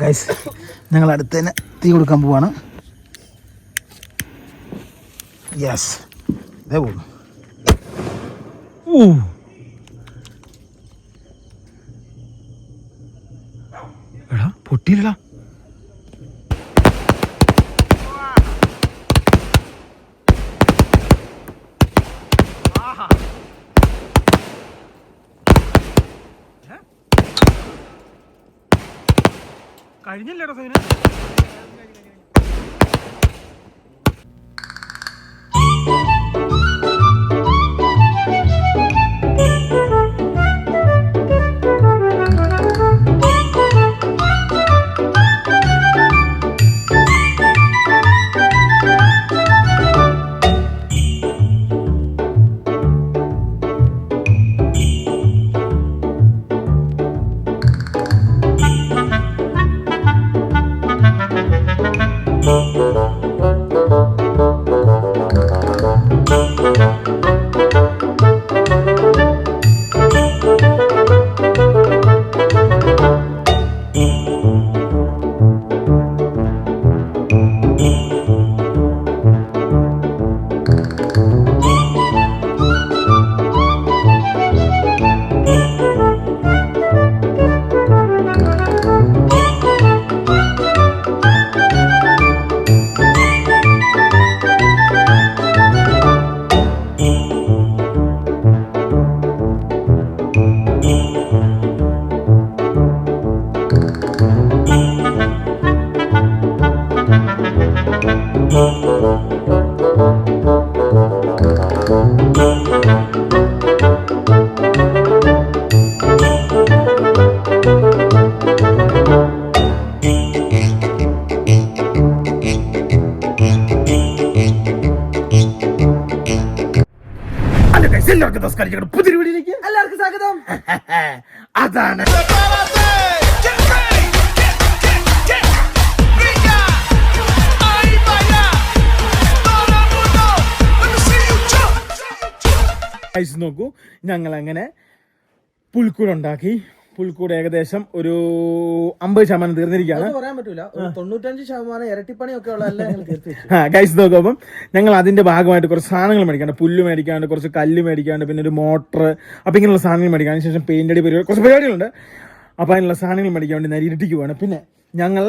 Guys ഞങ്ങൾ അടുത്ത് തന്നെ തീ കൊടുക്കാൻ പോവാണ്. യെസ്, ഇതേ പോകുന്നു. എടാ പൊട്ടിയില്ലടാ. കഴിഞ്ഞല്ലേടാ സൈന. എല്ലാവർക്കും നമസ്കാരം. പുതിയ വീഡിയോയിലേക്ക് എല്ലാവർക്കും സ്വാഗതം. അതാണ് നോക്കൂ, ഞങ്ങൾ അങ്ങനെ പുൽക്കൂട് ഉണ്ടാക്കി. പുൽക്കൂട് ഏകദേശം ഒരു 50% തീർന്നിരിക്കുകയാണ്. പറയാൻ പറ്റൂല, 95% ഇരട്ടിപ്പണിയൊക്കെ ഉള്ള ഗൈസ് നോക്കൂ. അപ്പം ഞങ്ങൾ അതിന്റെ ഭാഗമായിട്ട് കുറച്ച് സാധനങ്ങൾ മേടിക്കാണ്ട്, പുല്ല് മേടിക്കാണ്ട്, കുറച്ച് കല്ല് മേടിക്കാണ്ട്, പിന്നെ ഒരു മോട്ടർ, അപ്പം ഇങ്ങനെയുള്ള സാധനങ്ങൾ മേടിക്കാൻ. അതിന് ശേഷം പെയിന്റ് അടി പരിപാടി, കുറച്ച് പരിപാടികളുണ്ട്. അപ്പം അതിനുള്ള സാധനങ്ങൾ മേടിക്കാൻ വേണ്ടി നേരെ ഇരട്ടിക്ക് പോവാണ്. പിന്നെ ഞങ്ങൾ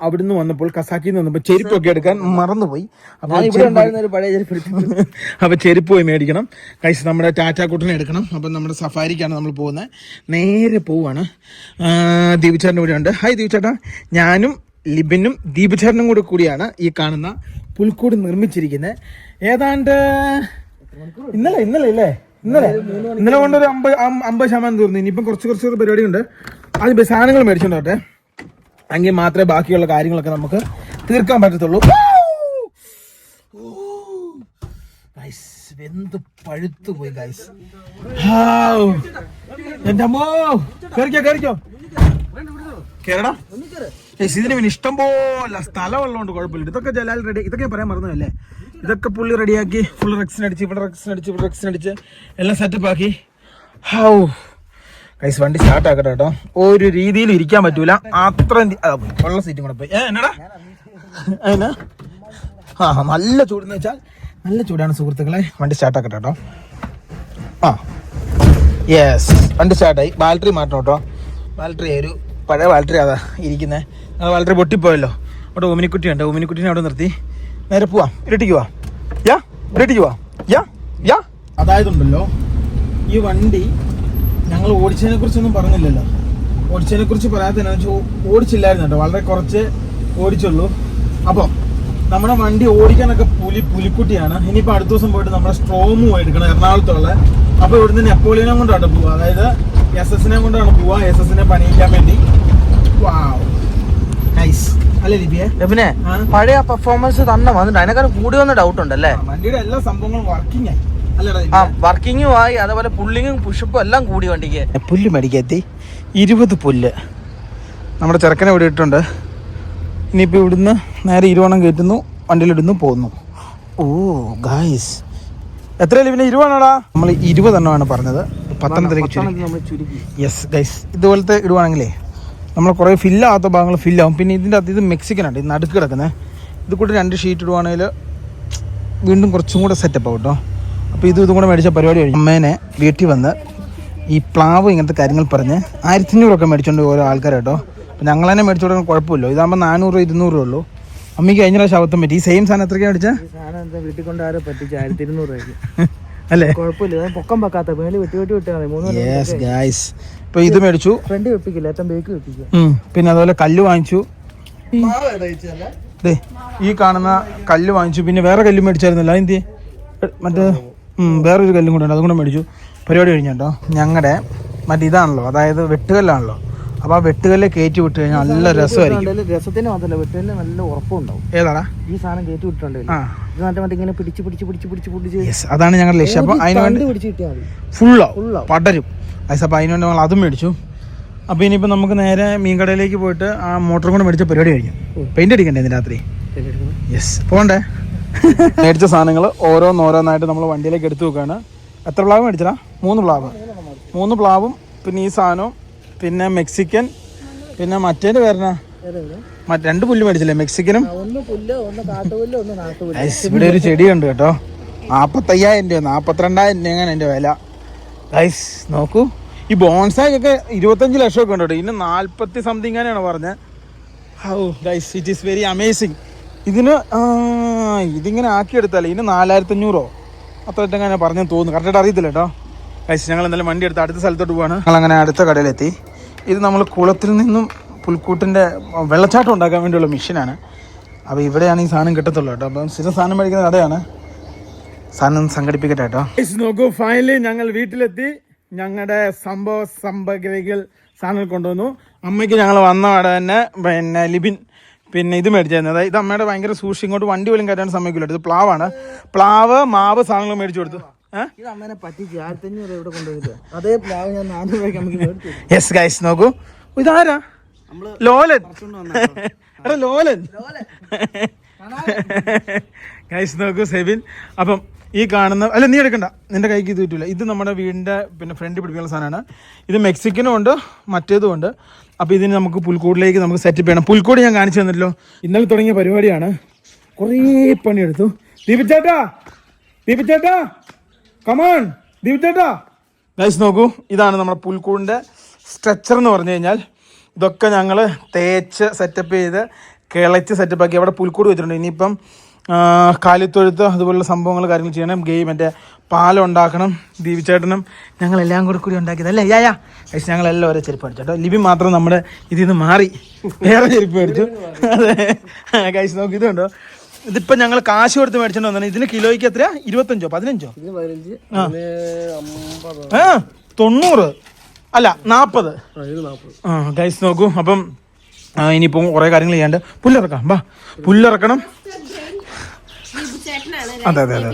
അവിടുന്ന് വന്നപ്പോൾ കസാക്കിൽ നിന്ന് വന്നപ്പോൾ ചെരുപ്പൊക്കെ എടുക്കാൻ മറന്നുപോയി. അപ്പൊ ചെരുപ്പ് പോയി മേടിക്കണം. കൈസ് നമ്മുടെ ടാറ്റാക്കുട്ടനെ എടുക്കണം. അപ്പം നമ്മുടെ സഫാരിക്കാണ് നമ്മൾ പോകുന്നത്. നേരെ പോവാണ്. ദീപുചേട്ടൻ്റെ കൂടെ ഉണ്ട്. ഹായ് ദീപുചേട്ടാ. ഞാനും ലിബിനും ദീപുചേട്ടനും കൂടിയാണ് ഈ കാണുന്ന പുൽക്കൂട് നിർമ്മിച്ചിരിക്കുന്നത്. ഏതാണ്ട് ഇന്നലെ കൊണ്ടൊരു 50% തീർന്നു. ഇനിയിപ്പം കുറച്ച് പരിപാടിയുണ്ട്. അത് സാധനങ്ങൾ മേടിച്ചോണ്ടോട്ടെ, എങ്കിൽ മാത്രമേ ബാക്കിയുള്ള കാര്യങ്ങളൊക്കെ നമുക്ക് തീർക്കാൻ പറ്റത്തുള്ളൂ. എന്ത് പഴുത്തു പോയി ഗൈസ്. എന്റെ അമ്മോ, കേറിക്കോ കേരടാ. ഇതിന് പിന്നെ ഇഷ്ടം പോലെ സ്ഥലമുള്ളതുകൊണ്ട് കുഴപ്പമില്ല. ഇതൊക്കെ ജലാൽ റെഡി, ഇതൊക്കെ പറയാൻ മറന്നതല്ലേ. ഇതൊക്കെ പുള്ളി റെഡിയാക്കി, ഫുൾ റെക്സിനടിച്ച് ഇവിടെ റെക്സിനടിച്ച് എല്ലാം സെറ്റപ്പ് ആക്കി. ഹൗ കൈസ് വണ്ടി സ്റ്റാർട്ട് ആക്കട്ടെ കേട്ടോ. ഒരു രീതിയിലും ഇരിക്കാൻ പറ്റൂല, അത്ര ഉള്ള സീറ്റും കൂടെ പോയി. എന്നടാ അതിനാ നല്ല ചൂടെന്ന് വെച്ചാൽ നല്ല ചൂടാണ് സുഹൃത്തുക്കളെ. വണ്ടി സ്റ്റാർട്ട് ആക്കട്ടെ കേട്ടോ. യെസ്, വണ്ടി സ്റ്റാർട്ടായി. ബാറ്ററി മാറ്റണം കേട്ടോ. ബാറ്ററി ഒരു പഴയ ബാറ്ററി അതാ ഇരിക്കുന്നത്. ആ ബാറ്ററി പൊട്ടിപ്പോയല്ലോ. അവിടെ ഉമിനിക്കുട്ടി ഉണ്ട്. ഉമിനിക്കുട്ടീനെ അവിടെ നിർത്തി നേരെ പോവാം. ഇരട്ടിക്ക് പോവാം. അതായതുണ്ടല്ലോ, ഈ വണ്ടി ഞങ്ങൾ ഓടിച്ചതിനെ കുറിച്ചൊന്നും പറഞ്ഞില്ലല്ലോ. ഓടിച്ചതിനെ കുറിച്ച് പറയാത്തതിനാ ഓടിച്ചില്ലായിരുന്നു കേട്ടോ, വളരെ കുറച്ച് ഓടിച്ചുള്ളൂ. അപ്പോൾ നമ്മുടെ വണ്ടി ഓടിക്കാനൊക്കെ പുലിക്കുട്ടിയാണ്. ഇനിയിപ്പോൾ അടുത്ത ദിവസം പോയിട്ട് നമ്മുടെ സ്ട്രോമ് എടുക്കണം, എറണാകുളത്തുള്ള. അപ്പോൾ ഇവിടുന്ന് നെപ്പോളിയനെ കൊണ്ടാണ് പോവുക, അതായത് SS-നെ കൊണ്ടാണ് പോവുക, SS-നെ പണിയിക്കാൻ വേണ്ടി. വാവ് നൈസ് അല്ലേ ലിപിയെ? പിന്നെ പഴയ പെർഫോമൻസ് തന്നെ വന്നിട്ട് അതിനെക്കാളും കൂടി വന്ന ഡൗട്ട് ഉണ്ടല്ലേ. വണ്ടിയുടെ എല്ലാ സംഭവങ്ങളും വർക്കിംഗ് ആയി. വർക്കിങ്ങും ആയി, അതേപോലെ പുള്ളിങ്ങും പുഷപ്പും എല്ലാം കൂടി വണ്ടിക്ക്. പുല്ല് മേടിക്കെത്തി 20 പുല്ല് നമ്മുടെ ചെറുക്കനെ ഇവിടെ ഇട്ടുണ്ട്. ഇനിയിപ്പോൾ ഇവിടുന്ന് നേരെ 20 കയറ്റുന്നു, വണ്ടിയിലിടുന്നു, പോകുന്നു. ഓ ഗായ്സ്, എത്ര ലിവിന് 20 നമ്മൾ 20 പറഞ്ഞത്. 10 ചുരുക്കി. യെസ് ഗൈസ്, ഇതുപോലത്തെ ഇടുവാണെങ്കിലേ നമ്മൾ കുറേ ഫില്ലാകാത്ത ഭാഗങ്ങൾ ഫില്ലാവും. പിന്നെ ഇതിൻ്റെ അകത്ത് ഇത് മെക്സിക്കനാണ്, ഇത് നടുക്ക് കിടക്കുന്നത്. ഇത് കൂടി 2 ഷീറ്റ് ഇടുവാണെങ്കിൽ വീണ്ടും കുറച്ചും കൂടെ സെറ്റപ്പ് ആവും കേട്ടോ. അപ്പോൾ ഇതും കൂടെ മേടിച്ച പരിപാടി കഴിഞ്ഞു. അമ്മേനെ വീട്ടിൽ വന്ന് ഈ പ്ലാവ് ഇങ്ങനത്തെ കാര്യങ്ങൾ പറഞ്ഞ് 1500 മേടിച്ചുകൊണ്ട് ഓരോ ആൾക്കാർ കേട്ടോ. അപ്പോൾ ഞങ്ങൾ തന്നെ മേടിച്ചു കൊടുക്കാൻ കുഴപ്പമില്ലോ. ഇതാകുമ്പോൾ 400-200 ഉള്ളൂ. അമ്മയ്ക്ക് കഴിഞ്ഞ പ്രാവശ്യം അബദ്ധം പറ്റി. ഈ സെയിം സാധനം എത്രയ്ക്കാണ് മേടിച്ചത്? വീട്ടിൽ കൊണ്ട് ആരോ പറ്റിച്ച് 1200 അല്ലേ? കുഴപ്പമില്ല, പൊക്കം വെക്കാത്ത വെട്ടി യെസ് ഗൈസ്. ഇപ്പോൾ ഇത് മേടിച്ചു. ഫ്രണ്ട് വെപ്പിക്കില്ല, ബേക്ക് വെപ്പിക്കുക. പിന്നെ അതുപോലെ കല്ല് വാങ്ങിച്ചു. ഈ കാണുന്ന കല്ല് വാങ്ങിച്ചു. പിന്നെ വേറെ കല്ല് മേടിച്ചായിരുന്നല്ലോ, എന്ത് മറ്റേ വേറൊരു കല്ലും കൂടെ ഉണ്ട്, അതും കൂടെ മേടിച്ചു. പരിപാടി കഴിഞ്ഞു കേട്ടോ. ഞങ്ങളുടെ മറ്റേ ഇതാണല്ലോ, അതായത് വെട്ടുകല്ലാണല്ലോ. അപ്പോൾ ആ വെട്ടുകല്ല് കയറ്റി വിട്ട് കഴിഞ്ഞാൽ നല്ല രസമായിരിക്കും. രസത്തിന് മാത്രമല്ല, വെട്ടുകല്ല് നല്ല ഉറപ്പുണ്ടാവും. ഏതാടാ ഈ സാധനം കയറ്റി വിട്ടിട്ടുണ്ടല്ലോ, ഇങ്ങനെ പിടിച്ച് യെസ്, അതാണ് ഞങ്ങളുടെ ലക്ഷ്യം. അപ്പോൾ അതിന് വേണ്ടി ഫുള്ളാവും, പടരും. അപ്പോൾ അതിനുവേണ്ടി നമ്മൾ അതും മേടിച്ചു. അപ്പോൾ ഇനിയിപ്പോൾ നമുക്ക് നേരെ മീൻകടയിലേക്ക് പോയിട്ട് ആ മോട്ടറും കൂടെ മേടിച്ച പരിപാടി കഴിഞ്ഞു. പെയിന്റ് അടിക്കണ്ടേ ഇന്ന് രാത്രി? യെസ്, പോകണ്ടേ? മേടിച്ച സാധനങ്ങൾ ഓരോന്നായിട്ട് നമ്മൾ വണ്ടിയിലേക്ക് എടുത്തു വെക്കുകയാണ്. എത്ര പ്ലാവ് മേടിച്ചടാ? 3 പ്ലാവ്. 3 പ്ലാവും പിന്നെ ഈ സാധനവും പിന്നെ മെക്സിക്കൻ പിന്നെ മറ്റേൻ്റെ പേരണ 2 പുല്ല് മേടിച്ചില്ലേ? മെക്സിക്കനും ഇവിടെ ഒരു ചെടിയുണ്ട് കേട്ടോ. 45,000 രൂപ 42,000 രൂപ അങ്ങനെ എൻ്റെ വില. ഗൈസ് നോക്കൂ, ഈ ബോൺസായിക്കൊക്കെ 25 ലക്ഷമൊക്കെ ഉണ്ട് കേട്ടോ. ഇതിന് 40 സംതിങ് ആണ് പറഞ്ഞത്. How guys, it is very amazing. ഇതിങ്ങനെ ആക്കിയെടുത്താലേ ഇതിന് 4500 അത്ര അങ്ങനെ പറഞ്ഞു തോന്നുന്നു, കറക്റ്റായിട്ട് അറിയത്തില്ല കേട്ടോ. ഗൈസ് ഞങ്ങൾ എന്തായാലും വണ്ടി എടുത്ത് അടുത്ത സ്ഥലത്തോട്ട് പോവാണ്. ഞങ്ങളങ്ങനെ അടുത്ത കടയിലെത്തി. ഇത് നമ്മൾ കുളത്തിൽ നിന്നും പുൽക്കൂട്ടിൻ്റെ വെള്ളച്ചാട്ടം ഉണ്ടാക്കാൻ വേണ്ടിയുള്ള മെഷീനാണ്. അപ്പോൾ ഇവിടെയാണ് ഈ സാധനം കിട്ടത്തുള്ളൂ കേട്ടോ. അപ്പം സ്ഥിരം സാധനം മേടിക്കുന്ന കടയാണ്. സാധനം സംഘടിപ്പിക്കട്ടെ കേട്ടോ. നോക്കൂ, ഫൈനലി ഞങ്ങൾ വീട്ടിലെത്തി. ഞങ്ങളുടെ സംഭവ സാധനങ്ങൾ കൊണ്ടുവന്നു. അമ്മയ്ക്ക് ഞങ്ങൾ വന്ന അവിടെ തന്നെ പിന്നെ ലിബിൻ പിന്നെ ഇത് മേടിച്ചായിരുന്നു. അതായത് ഇത് അമ്മയുടെ ഭയങ്കര സൂക്ഷിച്ച് ഇങ്ങോട്ട് വണ്ടി പോലും കയറ്റാൻ സമ്മതിക്കില്ല. ഇത് പ്ലാവാണ്. പ്ലാവ് മാവ് സാധനങ്ങൾ മേടിച്ചു കൊടുത്തു. യെസ് ഗൈസ് നോക്കൂ, ഇതാരാ? ലോലൻ. ലോലൻ ഗൈസ് നോക്കൂ, സെബിൻ. അപ്പം ഈ കാണുന്ന അല്ല, നീ എടുക്കണ്ട, നിന്റെ കൈക്ക് ഇത് കിട്ടില്ല. ഇത് നമ്മുടെ വീടിൻ്റെ പിന്നെ ഫ്രണ്ട് പിടിപ്പിക്കുന്ന സാധനമാണ്. ഇത് മെക്സിക്കനും ഉണ്ട്, മറ്റേതും ഉണ്ട്. അപ്പോൾ ഇതിന് നമുക്ക് പുൽക്കൂടിലേക്ക് നമുക്ക് സെറ്റപ്പ് ചെയ്യണം. പുൽക്കൂട് ഞാൻ കാണിച്ചു തന്നിട്ടല്ലോ, ഇന്നലെ തുടങ്ങിയ പരിപാടിയാണ്. കുറേ പണിയെടുത്തു. ദീപിച്ചേട്ടാ കമാൺ, ദീപിച്ചേട്ടാ. ഗൈസ് നോക്കൂ, ഇതാണ് നമ്മുടെ പുൽക്കൂടിൻ്റെ സ്ട്രക്ചർ എന്ന് പറഞ്ഞു കഴിഞ്ഞാൽ. ഇതൊക്കെ ഞങ്ങൾ തേച്ച് സെറ്റപ്പ് ചെയ്ത് കിളച്ച് സെറ്റപ്പാക്കി അവിടെ പുൽക്കൂട് വെച്ചിട്ടുണ്ട്. ഇനിയിപ്പം കാലിത്തൊഴുത്ത് അതുപോലുള്ള സംഭവങ്ങൾ കാര്യങ്ങൾ ചെയ്യണം. മറ്റേ പാലം ഉണ്ടാക്കണം. ദീപിച്ചേട്ടനും ഞങ്ങളെല്ലാം കൂടി ഉണ്ടാക്കിയതല്ലേ? യാ ഗൈസ് ഞങ്ങളെല്ലാം ഓരോ ചെരുപ്പ് അടിച്ചു കേട്ടോ. ലിബി മാത്രം നമ്മുടെ ഇതിൽ നിന്ന് മാറി വേറെ ചെരുപ്പ് മേടിച്ചു. അതെ ഗൈസ് നോക്കി, ഇതുണ്ടോ? ഇതിപ്പോൾ ഞങ്ങൾ കാശ് കൊടുത്ത് മേടിച്ചിട്ട് വന്നത്. ഇതിന് കിലോയ്ക്ക് എത്രയാ? 25 15 90 അല്ല 40. ഗൈസ് നോക്കൂ. അപ്പം ഇനിയിപ്പോൾ കുറേ കാര്യങ്ങൾ ചെയ്യാണ്ട്. പുല്ലിറക്കാം, വാ പുല്ലിറക്കണം. അതെ അതെ അതെ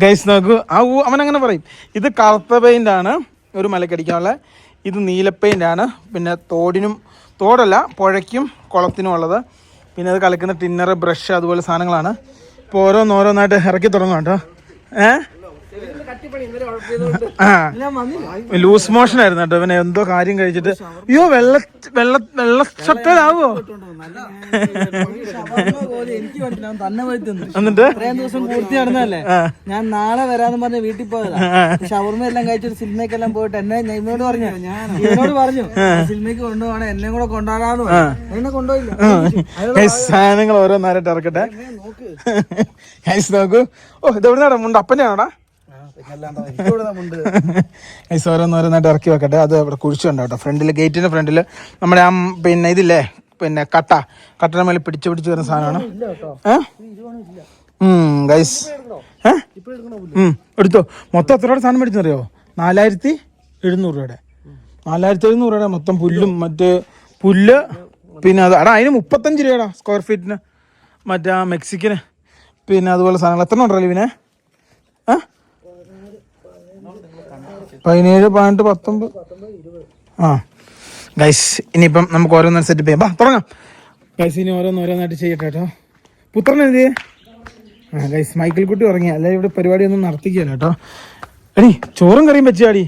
ഗൈസ് നോക്കൂ, അവനങ്ങനെ പറയും. ഇത് കറുത്ത പെയിൻ്റാണ് ഒരു മലക്കടിക്കാനുള്ള. ഇത് നീല പെയിൻ്റാണ്. പിന്നെ തോടല്ല പുഴയ്ക്കും കുളത്തിനും ഉള്ളത്. പിന്നെ അത് കലക്കുന്ന ടിന്നർ, ബ്രഷ് അതുപോലെ സാധനങ്ങളാണ്. ഇപ്പോൾ ഓരോന്നായിട്ട് ഇറക്കി തുടങ്ങും കേട്ടോ. ലൂസ് മോഷൻ ആയിരുന്നു കേട്ടോ. ഇവനെ എന്തോ കാര്യം കഴിച്ചിട്ട് അയ്യോ വെള്ള ഷട്ടലാവോ എന്നിട്ട് ദിവസം പൂർത്തി നടന്നല്ലേ. ഞാൻ നാളെ വരാന്ന് പറഞ്ഞ വീട്ടിൽ പോയതാ. ഷവർമ എല്ലാം കഴിച്ചിട്ട് സിനിമയ്ക്കെല്ലാം പോയിട്ട് എന്നോട് പറഞ്ഞു സിനിമയ്ക്ക് കൊണ്ടുപോകണം, എന്നെ കൂടെ കൊണ്ടുപോകാന്ന് പറഞ്ഞു. എന്നെ കൊണ്ടുപോയില്ല. സാധനങ്ങൾ ഓരോന്നായിട്ട് ഇറക്കട്ടെ. നോക്കൂ. ഓ ഇതെവിടുന്നാടാ? മുണ്ട് അപ്പൻ്റെ ആണോടാ? ഓരോന്നോരോന്നായിട്ട് ഇറക്കി വെക്കട്ടെ. അത് ഇവിടെ കുഴിച്ചുണ്ട് കേട്ടോ. ഫ്രണ്ടിൽ ഗേറ്റിന്റെ ഫ്രണ്ടിൽ നമ്മുടെ ആ പിന്നെ ഇതില്ലേ പിന്നെ കട്ടയുടെ മേലെ പിടിച്ച് വരുന്ന സാധനമാണ്. ഗൈസ് എടുത്തോ. മൊത്തം എത്ര രൂപയുടെ സാധനം മേടിച്ചറിയോ? 4700 രൂപയുടെ. 4700 രൂപയുടെ മൊത്തം പുല്ലും മറ്റ് പുല്ല്. പിന്നെ അത് അതിന് 35 രൂപയുടെ സ്ക്വയർ ഫീറ്റിന് മറ്റേ മെക്സിക്കന്. പിന്നെ അതുപോലെ സാധനങ്ങൾ എത്ര ഉണ്ടല്ലോ ഇവനെ? 17, 18, 19. ഗൈസ് ഇനിയിപ്പം നമുക്ക് ഓരോന്നും സെറ്റപ്പ് ചെയ്യാം. തുടങ്ങാം ഗൈസ്. ഇനി ഓരോന്നായിട്ട് ചെയ്യട്ടെ കേട്ടോ. പുത്രൻ എന്ത്? ഗൈസ് മൈക്കിൾ കുട്ടി ഉറങ്ങി, അല്ലെ ഇവിടെ പരിപാടിയൊന്നും നടത്തിക്കുകയല്ല കേട്ടോ. എടി ചോറും കറിയും വെച്ചാടി.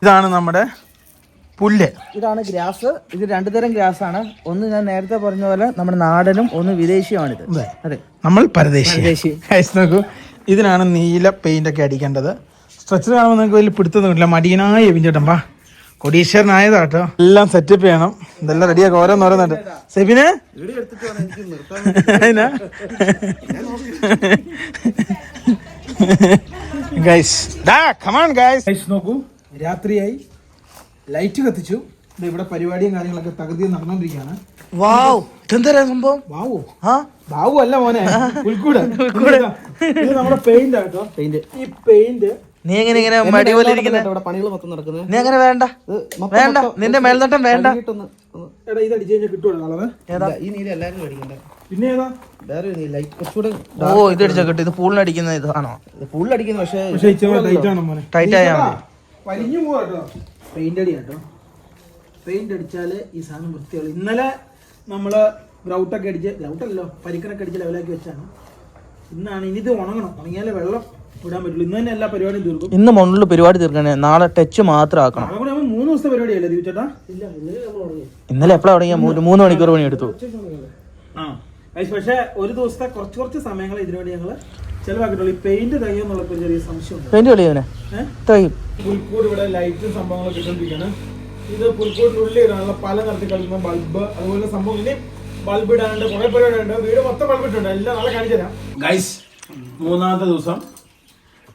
ഇതാണ് നമ്മുടെ പുല്ല്. ഇതാണ് ഗ്രാസ്. ഇത് 2 തരം ഗ്രാസ് ആണ്. ഒന്ന് ഞാൻ നേരത്തെ പറഞ്ഞ പോലെ നമ്മുടെ നാടനും ഒന്ന് വിദേശിയുമാണിത്. അതെ, നമ്മൾ പരദേശി. നോക്കൂ, ഇതിനാണ് നീല പെയിന്റ് ഒക്കെ അടിക്കേണ്ടത്. സ്ട്രെച്ചർ കാണുമ്പോൾ നിങ്ങൾക്ക് വലിയ പിടുത്തൊന്നും കിട്ടില്ല. മടിയനായി എവിഞ്ചേട്ടമ്പാ കൊടീശ്വരനായതാട്ടോ. എല്ലാം സെറ്റപ്പ് ചെയ്യണം. ഇതെല്ലാം റെഡിയാക്കാം ഓരോന്നോരോന്നുണ്ട്. സെബിന് നോക്കൂ, രാത്രിയായി, ലൈറ്റ് കത്തിച്ചു. ഇവിടെ പരിപാടിയും കാര്യങ്ങളൊക്കെ തകൃതി നടന്നുകൊണ്ടിരിക്കുകയാണ്. സംഭവം ബാവു അല്ല മോനെ, പുൽക്കൂട്. ഇത് നമ്മുടെ പെയിന്റ് ആട്ടോ. ഈ പെയിന്റ് നീ എങ്ങനെ ഇങ്ങനെ മടി പോലെ ഇരിക്കുന്നത്? പണികൾ മൊത്തം നടക്കുന്നത്. നീ അങ്ങനെ വേണ്ട, നിന്റെ മേൽനോട്ടം വേണ്ട. എടാ ഇത് അടിച്ചു കഴിഞ്ഞാൽ കിട്ടുമല്ലോ കളറ്. ഈ നീല എല്ലാരും മേടിക്കണ്ടേ? പിന്നെ ഏതാ വേറെ ലൈറ്റ് കുറച്ചുകൂടെ. ഓ, ഇത് അടിച്ചാ കിട്ടും. ഇത് പൂളിനടിക്കുന്ന ഇതാണോ? പൂളിനടിക്കുന്ന പക്ഷേ ടൈറ്റ് ആണ് മോനെ. ടൈറ്റ് ആയാൽ മതി. വലിഞ്ഞു പോവാട്ടോ. പെയിന്റ് അടി കേട്ടോ. പെയിന്റ് അടിച്ചാല് ഈ സാധനം വൃത്തിയുള്ളൂ. ഇന്നലെ നമ്മള് ഗ്രൗട്ടൊക്കെ അടിച്ച്, ഗ്രൗട്ടല്ലോ പരിക്കനൊക്കെ അടിച്ച് ലെവലാക്കി വെച്ചാണ്. ഇന്നാണ് ഇനി ഇത് ഉണങ്ങണം. ഉണങ്ങിയാലേ വെള്ളം വിടാൻ പറ്റുള്ളൂ. ഇന്ന് തന്നെ എല്ലാ പരിപാടിയും തീർക്കും. ഇന്ന് മണ്ണിൽ പരിപാടി തീർക്കണേ, നാളെ ടച്ച് മാത്രം ആക്കണം. 3 ദിവസത്തെ പരിപാടിയല്ലേ ദീപിച്ചേട്ടാ? ഇന്നലെ എപ്പോഴാ തുടങ്ങിയ? 3 മണിക്കൂർ പണി എടുത്തു. പക്ഷെ ഒരു ദിവസത്തെ കുറച്ച് സമയങ്ങൾ ഇതിനുവേണ്ടി ഞങ്ങള് ചെലവാക്കിട്ടുള്ളൂ. ഈ പെയിന്റ് തയ്യെന്നുള്ള ചെറിയ സംശയമുണ്ട്. പെയിന്റ് കളിയവനെ പുൽക്കൂട് ഇവിടെ ലൈറ്റും സംഭവങ്ങളൊക്കെ ഇട്ടുകൊണ്ടിരിക്കുകയാണ്. ഇത് പുൽക്കൂടിനുള്ളിൽ ഇടാനുള്ള പല നിറത്തിൽ കളിക്കുന്ന ബൾബ്, അതുപോലെ സംഭവം. ഇനി ബൾബ് ഇടാണ്ട് കുറെ പരിപാടി ഉണ്ട്. വീട് മൊത്തം ബൾബ് ഇട്ടുണ്ട്. എല്ലാം നാളെ കാണിച്ചു തരാം. ഗൈസ്, 3ാമത്തെ ദിവസം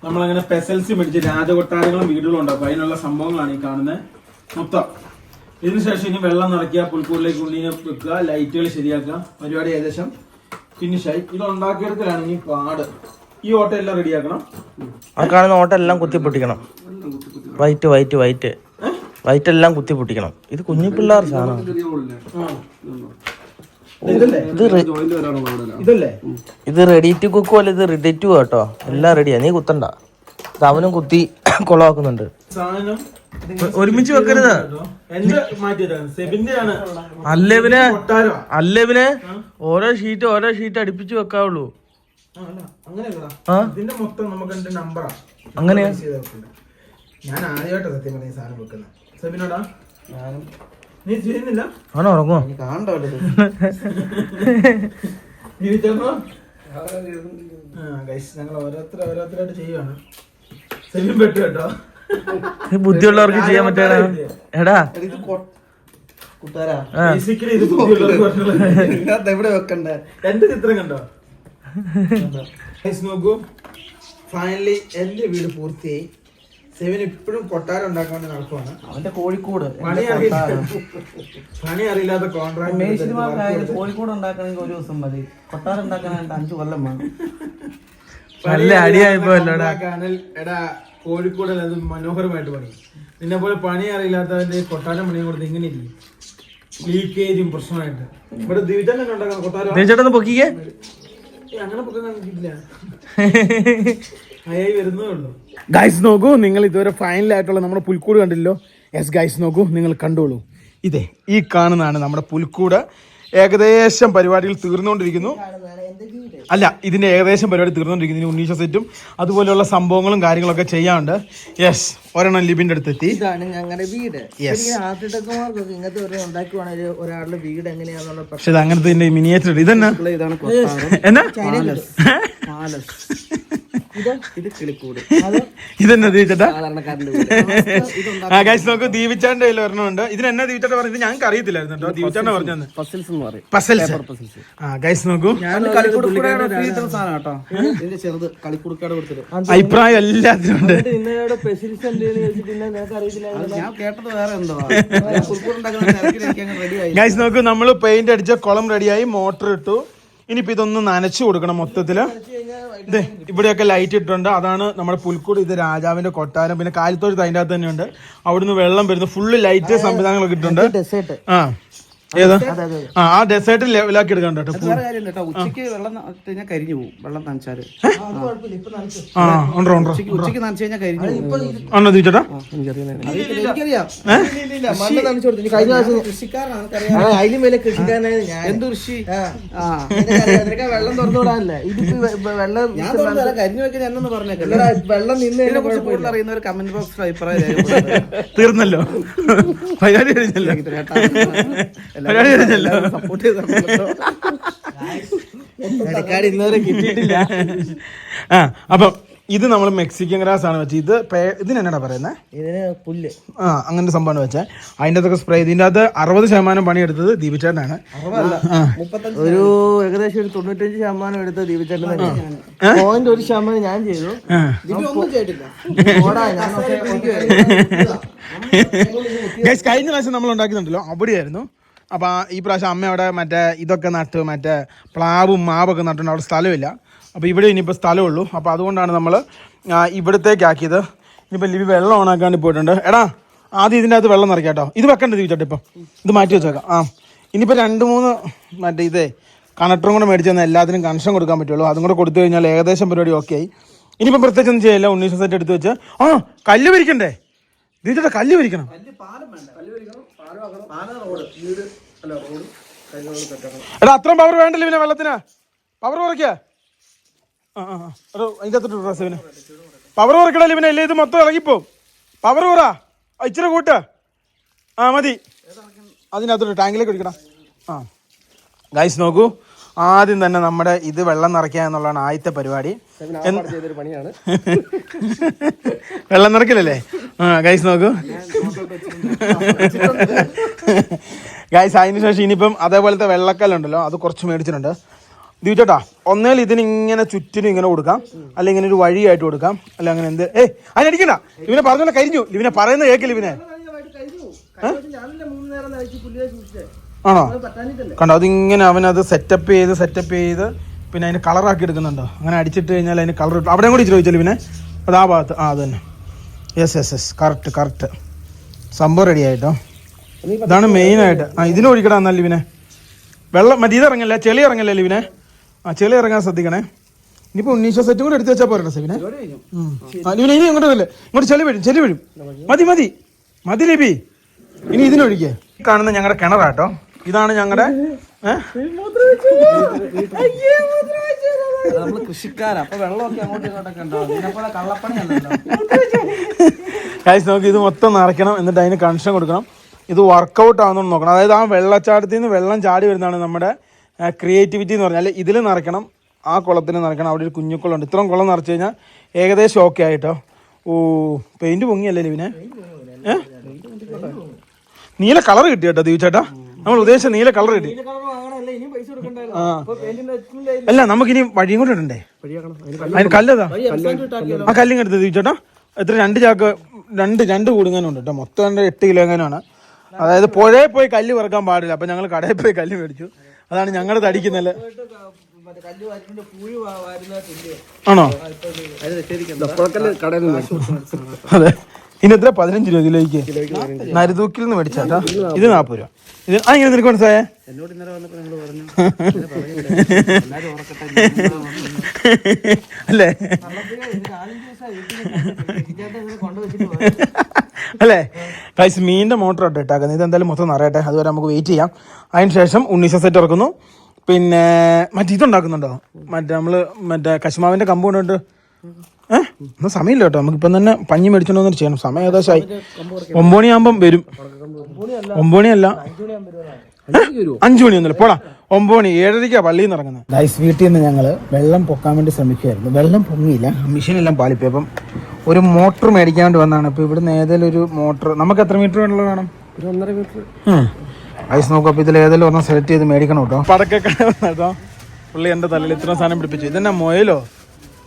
നമ്മളങ്ങനെ പെസൽസ് മേടിച്ച് രാജകൊട്ടാരങ്ങളും വീടുകളും ഉണ്ടാക്കും. അതിനുള്ള സംഭവങ്ങളാണ് ഈ കാണുന്നത് മൊത്തം. ഇതിനുശേഷം ഇനി വെള്ളം നിറയ്ക്കുക, പുൽക്കൂടിലേക്ക് ഉള്ളിനെ വെക്കുക, ലൈറ്റുകൾ ശരിയാക്കുക. പരിപാടി ഏകദേശം ഫിനിഷായി. ഇത് ഉണ്ടാക്കിയെടുക്കലാണ് ഇനി പാട്. ഈ ഓട്ടം എല്ലാം റെഡിയാക്കണം. ആ കാണുന്ന ഓട്ടം എല്ലാം കുത്തിപ്പൊട്ടിക്കണം. വൈറ്റ് എല്ലാം കുത്തിപ്പൊട്ടിക്കണം. ഇത് കുഞ്ഞു പിള്ളേർ സാധനം. ഇത് റെഡി ടു കുക്ക് പോലെ. ഇത് റെഡി ടു കേട്ടോ. എല്ലാം റെഡിയാ, നീ കുത്തണ്ട. അവനും കുത്തി കൊളവാക്കുന്നുണ്ട്. ഒരുമിച്ച് വെക്കരുത്. അല്ലേവിന് ഓരോ ഷീറ്റ് അടുപ്പിച്ച് വെക്കാവുള്ളൂ. അങ്ങനെയാ? ഞാൻ ആദ്യമായിട്ട് സത്യം പറഞ്ഞ സാധനം വെക്കുന്നത്. സെബിനോടാ നീ ചെയ്യുന്നില്ല? ആണോ? ഉറങ്ങോ? ഞങ്ങൾ ഓരോരുത്തരായിട്ട് ചെയ്യുവാണ്. സെബിൻ പെട്ടു കേട്ടോ. ബുദ്ധിയുള്ളവർക്ക് ചെയ്യാൻ പറ്റാ. എടാ എവിടെ വെക്കണ്ടേ? 2 ചിത്രം കണ്ടോ? നോക്കൂ, ഫൈനലി എന്റെ വീട് പൂർത്തിയായി. സെവിൻ ഇപ്പോഴും കൊട്ടാരം ഉണ്ടാക്കാൻ വേണ്ടി നടക്കുവാണ്. അവന്റെ കോഴിക്കോട് പണി അറിയില്ലാത്ത കോൺട്രാക്ട്. കോഴിക്കോട് ഉണ്ടാക്കണമെങ്കിൽ 1 ദിവസം മതി. കൊട്ടാരം ഉണ്ടാക്കാനായിട്ട് 5 കൊല്ലം വേണം. നല്ല അടിയായിപ്പോ എടാ. കോഴിക്കോട് അത് മനോഹരമായിട്ട് പണി. നിന്നെ പോലെ പണി അറിയില്ലാത്തവന്റെ കൊട്ടാരം പണിയും കൊടുത്ത് ഇങ്ങനെ ഇരിക്കും. ലീക്കേജും പ്രശ്നമായിട്ട്. ഇവിടെ ദിവചേട്ടൻ ഉണ്ടാക്കണം കൊട്ടാരം. പൊക്കിക്കേ. അങ്ങനെ പൊക്കാൻ കിട്ടില്ല. ആയി വരുന്നേ ഉള്ളൂ. ഗൈസ് നോക്കൂ, നിങ്ങൾ ഇതുവരെ ഫൈനലായിട്ടുള്ള നമ്മുടെ പുൽക്കൂട് കണ്ടില്ലോ. യെസ് ഗൈസ് നോക്കൂ, നിങ്ങൾ കണ്ടോളൂ. ഇതേ ഈ കാണുന്നതാണ് നമ്മുടെ പുൽക്കൂട്. ഏകദേശം പരിപാടികൾ തീർന്നുകൊണ്ടിരിക്കുന്നു. അല്ല, ഇതിന്റെ ഏകദേശം പരിപാടി തീർന്നുകൊണ്ടിരിക്കുന്നു. ഉണ്ണീശ സെറ്റും അതുപോലെയുള്ള സംഭവങ്ങളും കാര്യങ്ങളൊക്കെ ചെയ്യാനുണ്ട്. യെസ്, ഒരെണ്ണം ലിബിന്റെ അടുത്ത് എത്തി. ഇതാണ് ഞങ്ങളുടെ വീട്. ആർട്ടിടെക്ടർമാർക്കൊക്കെ ഇങ്ങനത്തെ ഉണ്ടാക്കുവാണെങ്കിൽ ഒരാളുടെ വീട് എങ്ങനെയാണെന്നുള്ള. പക്ഷെ ഇത് അങ്ങനത്തെ മിനിയേച്ചർ. ഇതെന്നാ എന്നാ ഇതെന്നാ ദീപിച്ചേട്ടാ? ഗൈസ് നോക്കൂ, ദീപിച്ചാന്റെ കയ്യിൽ ഒരെണ്ണമുണ്ട്. ഇതിനെന്നാ ദീപിച്ചാട്ട പറഞ്ഞത് ഞങ്ങൾക്ക് അറിയത്തില്ലായിരുന്നു കേട്ടോ. ദീപിച്ചാണ്ട പറഞ്ഞു ഗൈസ് നോക്കൂ, അഭിപ്രായം എല്ലാത്തിനും ഉണ്ട്. ഗൈസ് നോക്കൂ, നമ്മള് പെയിന്റ് അടിച്ച കുളം റെഡിയായി, മോട്ടർ ഇട്ടു. ഇനിയിപ്പോ ഇതൊന്ന് നനച്ചു കൊടുക്കണം മൊത്തത്തില്. ഇതേ ഇവിടെയൊക്കെ ലൈറ്റ് ഇട്ടുണ്ട്. അതാണ് നമ്മുടെ പുൽക്കൂട്. ഇത് രാജാവിന്റെ കൊട്ടാരം. പിന്നെ കാലിത്തോഴത്ത് അതിൻ്റെ അകത്ത് തന്നെയുണ്ട്. അവിടുന്ന് വെള്ളം വരുന്നു. ഫുള്ള് ലൈറ്റ് സംവിധാനങ്ങളൊക്കെ ഇട്ടുണ്ട്. ആ ഏതാ ആ ഡെസേർട്ട് ലെവലാക്കി എടുക്കാൻ കേട്ടോ. വേറെ കാര്യം കേട്ടോ, ഉച്ചയ്ക്ക് വെള്ളം നനച്ച് കഴിഞ്ഞാൽ കരിഞ്ഞു പോകും. വെള്ളം നനച്ചാല് ഉച്ചയ്ക്ക് നനച്ചു കഴിഞ്ഞാൽ കരിഞ്ഞു പോകും. ആണോ ചോദിച്ചോട്ടാ? എനിക്കറിയാം. കഴിഞ്ഞ പ്രാവശ്യം കൃഷിക്കാരനാണ്, അതിലും വലിയ കൃഷിക്കാരനാണ് ഞാൻ. എന്ത് കൃഷി? വെള്ളം തുറന്നുവിടാനല്ലേ ഇതിപ്പോ വെള്ളം കരിഞ്ഞു വെക്കാൻ എന്നൊന്ന് പറഞ്ഞേക്കാം. വെള്ളം നിന്നതിനെ കുറിച്ച് കൂടുതൽ അറിയുന്ന ഒരു കമന്റ് ബോക്സിൽ അഭിപ്രായം തീർന്നല്ലോ, പരിപാടി കഴിഞ്ഞല്ലോ, പരിപാടി കഴിഞ്ഞല്ലോ. സപ്പോർട്ട് ചെയ്തോ. ഇന്നുവരെ കിട്ടിയിട്ടില്ല. ആ അപ്പം ഇത് നമ്മൾ മെക്സിക്കൻ ഗ്രാസ് ആണ് വെച്ചത്. ഇത് ഇതിനെന്നാ പറയുന്നത്? ഇതിന് പുല്ല്. അങ്ങനെ സംഭവമാണ് വെച്ചാൽ അതിൻ്റെ അകത്തൊക്കെ സ്പ്രേ. ഇതിൻ്റെ അകത്ത് 60% പണിയെടുത്തത് ദീപിച്ചേട്ടനാണ്. ഒരു ഏകദേശം ഒരു 95% എടുത്ത ദീപിച്ചേട്ടൻ തന്നെയാണ്. 1% ഞാൻ ചെയ്തു. ഒന്നും ചെയ്തിട്ടില്ല. കഴിഞ്ഞ പ്രാവശ്യം നമ്മൾ ഉണ്ടാക്കുന്നുണ്ടല്ലോ അവിടെയായിരുന്നു. അപ്പം ഈ പ്രാവശ്യം അമ്മ അവിടെ മറ്റേ ഇതൊക്കെ നട്ടു, മറ്റേ പ്ലാവും മാവൊക്കെ നട്ടുണ്ട്. അവിടെ സ്ഥലമില്ല. അപ്പോൾ ഇവിടെ ഇനിയിപ്പോൾ സ്ഥലമുള്ളൂ. അപ്പോൾ അതുകൊണ്ടാണ് നമ്മൾ ഇവിടത്തേക്ക് ആക്കിയത്. ഇനിയിപ്പോൾ ലിവി വെള്ളം ഓണാക്കാണ്ട് പോയിട്ടുണ്ട്. എടാ ആദ്യം ഇതിൻ്റെ അകത്ത് വെള്ളം നിറയ്ക്കാം കേട്ടോ. ഇത് വെക്കണ്ട ചോദിച്ചോട്ടെ, ഇപ്പം ഇത് മാറ്റി വെച്ചേക്കാം. ഇനിയിപ്പോൾ 2-3 മറ്റേ ഇതേ കണക്ടറും കൂടെ മേടിച്ച് തന്നാൽ എല്ലാത്തിനും കണക്ഷൻ കൊടുക്കാൻ പറ്റുള്ളൂ. അതും കൂടെ കൊടുത്തു കഴിഞ്ഞാൽ ഏകദേശം പരിപാടി ഓക്കെ ആയി. ഇനിയിപ്പം പ്രത്യേകിച്ച് ഒന്നും ചെയ്യില്ല. 19 സെറ്റ് എടുത്ത് വെച്ച് കല്ല് വരിക്കണ്ടേ ചോദിച്ചോട്ടെ? കല്ല് വരിക്കണം. എടാ അത്രയും പവർ വേണ്ടല്ലോ ഇവനെ വെള്ളത്തിന്. പവർ കുറയ്ക്കുക. അതിൻ്റെ അകത്തോട്ട് ഡ്രസ് ഇവന് പവർ കുറയ്ക്കണല്ലോ ഇവനെ. അല്ലേ ഇത് മൊത്തം ഇറങ്ങിപ്പോവും. പവർ കുറ ഇച്ചിരി കൂട്ട്. മതി. അതിനകത്തോട്ട് ടാങ്കിലേക്ക് ഒഴിക്കണം. ഗൈസ് നോക്കൂ, ആദ്യം തന്നെ നമ്മുടെ ഇത് വെള്ളം നിറയ്ക്കുക എന്നുള്ളതാണ് ആദ്യത്തെ പരിപാടി. വെള്ളം നിറയ്ക്കില്ലല്ലേ? ഗൈസ് നോക്കൂ ഗൈസ്. അതിന് ശേഷം ഇനിയിപ്പം അതേപോലത്തെ വെള്ളക്കല്ലുണ്ടല്ലോ, അത് കുറച്ച് മേടിച്ചിട്ടുണ്ട്. ദീപിച്ചേട്ടാ ഒന്നേൽ ഇതിനിങ്ങനെ ചുറ്റിനും ഇങ്ങനെ കൊടുക്കാം, അല്ല ഇങ്ങനെ ഒരു വഴിയായിട്ട് കൊടുക്കാം, അല്ല അങ്ങനെ എന്ത്. അതിനടിക്കണ്ട. ഇവനെ പറഞ്ഞോലെ കരിഞ്ഞു. ഇവനെ പറയുന്നത് കേൾക്കില്ല. ഇവനെ ആണോ കണ്ടോ? അതിങ്ങനെ അവനത് സെറ്റപ്പ് ചെയ്ത് പിന്നെ അതിന് കളറാക്കി എടുക്കുന്നുണ്ടോ? അങ്ങനെ അടിച്ചിട്ട് കഴിഞ്ഞാൽ അതിന് കളർ കിട്ടും. അവിടെയും കൂടി ചോദിച്ചാലും പിന്നെ അത് ആ ഭാഗത്ത്. അത് തന്നെ. യെസ് കറക്റ്റ് സംഭവം റെഡി ആയിട്ടോ. ഇതാണ് മെയിനായിട്ട്. ഇതിന് ഒഴിക്കടാ എന്നല്ല ഇവനെ. വെള്ളം മറ്റേ ഇതിറങ്ങല്ലേ, ചെളി ഇറങ്ങല്ലേ ഇവനെ. ചെളി ഇറങ്ങാൻ ശ്രദ്ധിക്കണേ. ഇനിയിപ്പോൾ 19 സെറ്റും കൂടെ എടുത്ത് വെച്ചാൽ പോരട്ടെ സെവിനെ. ഇവനെ ഇനി ഇങ്ങോട്ടല്ലേ, ഇങ്ങോട്ട് ചെളി വീഴും. മതി ലിബി. ഇനി ഇതിനൊഴിക്കേ. കാണുന്ന ഞങ്ങളുടെ കിണറാട്ടോ. ഇതാണ് ഞങ്ങളുടെ കൃഷിക്കാരാ. അപ്പൊ വെള്ളമൊക്കെ അങ്ങോട്ടും ഇങ്ങോട്ടൊക്കെ ഉണ്ടാവും. നോക്കി ഇത് മൊത്തം നിറയ്ക്കണം. എന്നിട്ട് അതിന് കണക്ഷൻ കൊടുക്കണം. ഇത് വർക്കൗട്ട് ആവുന്നതെന്ന് നോക്കണം. അതായത് ആ വെള്ളച്ചാട്ടത്തിൽ നിന്ന് വെള്ളം ചാടി വരുന്നതാണ് നമ്മുടെ ക്രിയേറ്റിവിറ്റി എന്ന് പറഞ്ഞാൽ. ഇതിൽ നിറയ്ക്കണം, ആ കുളത്തിൽ നിറയ്ക്കണം. അവിടെ ഒരു കുഞ്ഞുക്കുളമുണ്ട്. ഇത്രയും കുളം നിറച്ച് കഴിഞ്ഞാൽ ഏകദേശം ഓക്കെ ആയിട്ടോ. പെയിന്റ് പൊങ്ങിയല്ലേ ഇവനെ? നീല കളർ കിട്ടി കേട്ടോ ദീപിച്ചേട്ടാ. നമ്മൾ ഉദ്ദേശിച്ച നീല കളർ കിട്ടി. അല്ല നമുക്കിനി വഴിയും കൂടെ ഇടണ്ടേ? അതിന് കല്ലതാ. ആ കല്ലിങ് എടുത്ത് ദീപിച്ചേട്ടാ. എത്ര 2 ചാക്ക് 2 കൂടുങ്ങാനുണ്ട് കേട്ടോ. മൊത്തം 8 കിലോ എങ്ങനെയാണ്. അതായത് പുഴയിൽ പോയി കല്ല് പറക്കാൻ പാടില്ല. അപ്പം ഞങ്ങൾ കടയിൽ പോയി കല്ല് മേടിച്ചു. അതാണ് ഞങ്ങളുടെ തടിക്കുന്നല്ലേ. ആണോ? അതെ. ഇനി എത്ര? 15 രൂപ കിലോയ്ക്ക്. നരുതൂക്കിൽ നിന്ന് മേടിച്ചാട്ടാ. ഇത് 40 രൂപ. ഇത് ഇങ്ങനെ നിനക്ക് മനസ്സിലായേ? അല്ലേ അല്ലേ ഗൈസ്? മീനിന്റെ മോട്ടർ ഇട്ട് ഇട്ടാക്കുന്നത്. ഇത് എന്തായാലും മൊത്തം നിറയട്ടെ. അതുവരെ നമുക്ക് വെയിറ്റ് ചെയ്യാം. അതിന് ശേഷം 19 സെറ്റ് ഇറക്കുന്നു. പിന്നെ മറ്റേ ഇതുണ്ടാക്കുന്നുണ്ടോ? മറ്റേ കശുമാവിന്റെ കമ്പൗണ്ട്. ഒന്നും സമയമില്ല കേട്ടോ. നമുക്കിപ്പം തന്നെ പഞ്ഞി മേടിച്ചോണ്ട് ചെയ്യണം. സമയം ഏകദേശമായി. 9 മണിയാകുമ്പം വരും. 9 മണിയല്ല, 5 മണിയൊന്നുമില്ല. പോടാ 9 മണി. 7:30 പള്ളിയിൽ നിന്ന് ഇറങ്ങുന്നത്. ഗൈസ് വീട്ടിൽ നിന്ന് ഞങ്ങൾ വെള്ളം പൊക്കാൻ വേണ്ടി ശ്രമിക്കുകയായിരുന്നു. വെള്ളം പൊങ്ങിയില്ല. മെഷീനെല്ലാം പാളിപ്പോയി. അപ്പം ഒരു മോട്ടർ മേടിക്കാൻ വേണ്ടി വന്നതാണ്. അപ്പോൾ ഇവിടുന്ന് ഏതെങ്കിലും ഒരു മോട്ടർ. നമുക്ക് എത്ര മീറ്റർ വെള്ളം വേണം? ഒരു 1.5 മീറ്റർ. ഗൈസ് നോക്കും. അപ്പോൾ ഇതിൽ ഏതെങ്കിലും ഒരെണ്ണം സെലക്ട് ചെയ്ത് മേടിക്കണം കേട്ടോ. പടക്കൊക്കെ കേട്ടോ. പുള്ളി എൻ്റെ തലയിൽ ഇത്രയും സാധനം പിടിപ്പിച്ചു. ഇതെന്നാ മൊയലോ?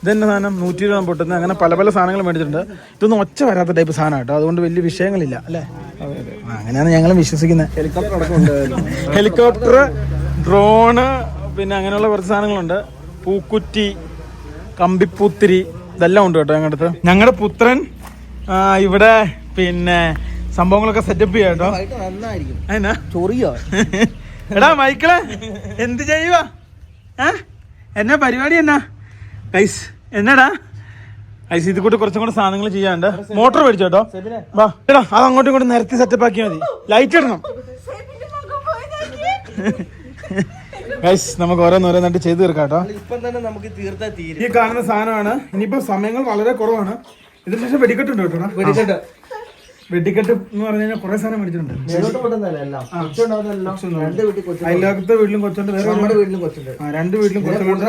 ഇതെന്നെ സാധനം 120 പൊട്ടുന്നത്. അങ്ങനെ പല സാധനങ്ങൾ മേടിച്ചിട്ടുണ്ട്. ഇതൊന്നും ഒച്ച വരാത്ത ടൈപ്പ് സാധനം കേട്ടോ. അതുകൊണ്ട് വലിയ വിഷയങ്ങളില്ല അല്ലേ? അങ്ങനെയാണ് ഞങ്ങളും വിശ്വസിക്കുന്നത്. ഹെലികോപ്റ്റർ, ഡ്രോണ്, പിന്നെ അങ്ങനെയുള്ള കുറച്ച് സാധനങ്ങളുണ്ട്. പൂക്കുറ്റി, കമ്പിപ്പൂത്തിരി, ഇതെല്ലാം ഉണ്ട് കേട്ടോ ഞങ്ങളുടെ അടുത്ത്. ഞങ്ങളുടെ പുത്രൻ ഇവിടെ പിന്നെ സംഭവങ്ങളൊക്കെ സെറ്റപ്പ് ചെയ്യാം കേട്ടോ. നന്നായിരിക്കും. എന്നാ ചൊറിയോ? എടാ മൈക്കിളെ എന്ത് ചെയ്യുവാ? എന്നാ പരിപാടി എന്നാ ഗൈസ്? എന്നാടാ ഗൈസ്? ഇത് കൂട്ടി കുറച്ചും കൂടെ സാധനങ്ങൾ ചെയ്യാണ്ട് മോട്ടർ മേടിച്ചോ കേട്ടോ. വാ എടാ, അത് അങ്ങോട്ടും ഇങ്ങോട്ടും നിരത്തി സെറ്റപ്പ് ആക്കിയാൽ മതി. ലൈറ്റ് ഇടണം ഗൈസ്. നമുക്ക് ഓരോന്നോരോന്നായിട്ട് ചെയ്ത് തീർക്കാം കേട്ടോ. ഇപ്പം തന്നെ നമുക്ക് തീർത്താ തീരും. ഈ കാണുന്ന സാധനമാണ്. ഇനിയിപ്പോ സമയങ്ങൾ വളരെ കുറവാണ്. ഇതിന് ശേഷം വെടിക്കെട്ടുണ്ട് കേട്ടോ. വെടിക്കെട്ട് എന്ന് പറഞ്ഞു കഴിഞ്ഞാൽ കുറെ സാധനം മേടിച്ചിട്ടുണ്ട്. അയൽവക്കത്തെ വീട്ടിലും കൊച്ചുണ്ട്, വേറെ നമ്മുടെ വീട്ടിലും കൊച്ചുണ്ട്. 2 വീട്ടിലും കൊച്ചുണ്ട്.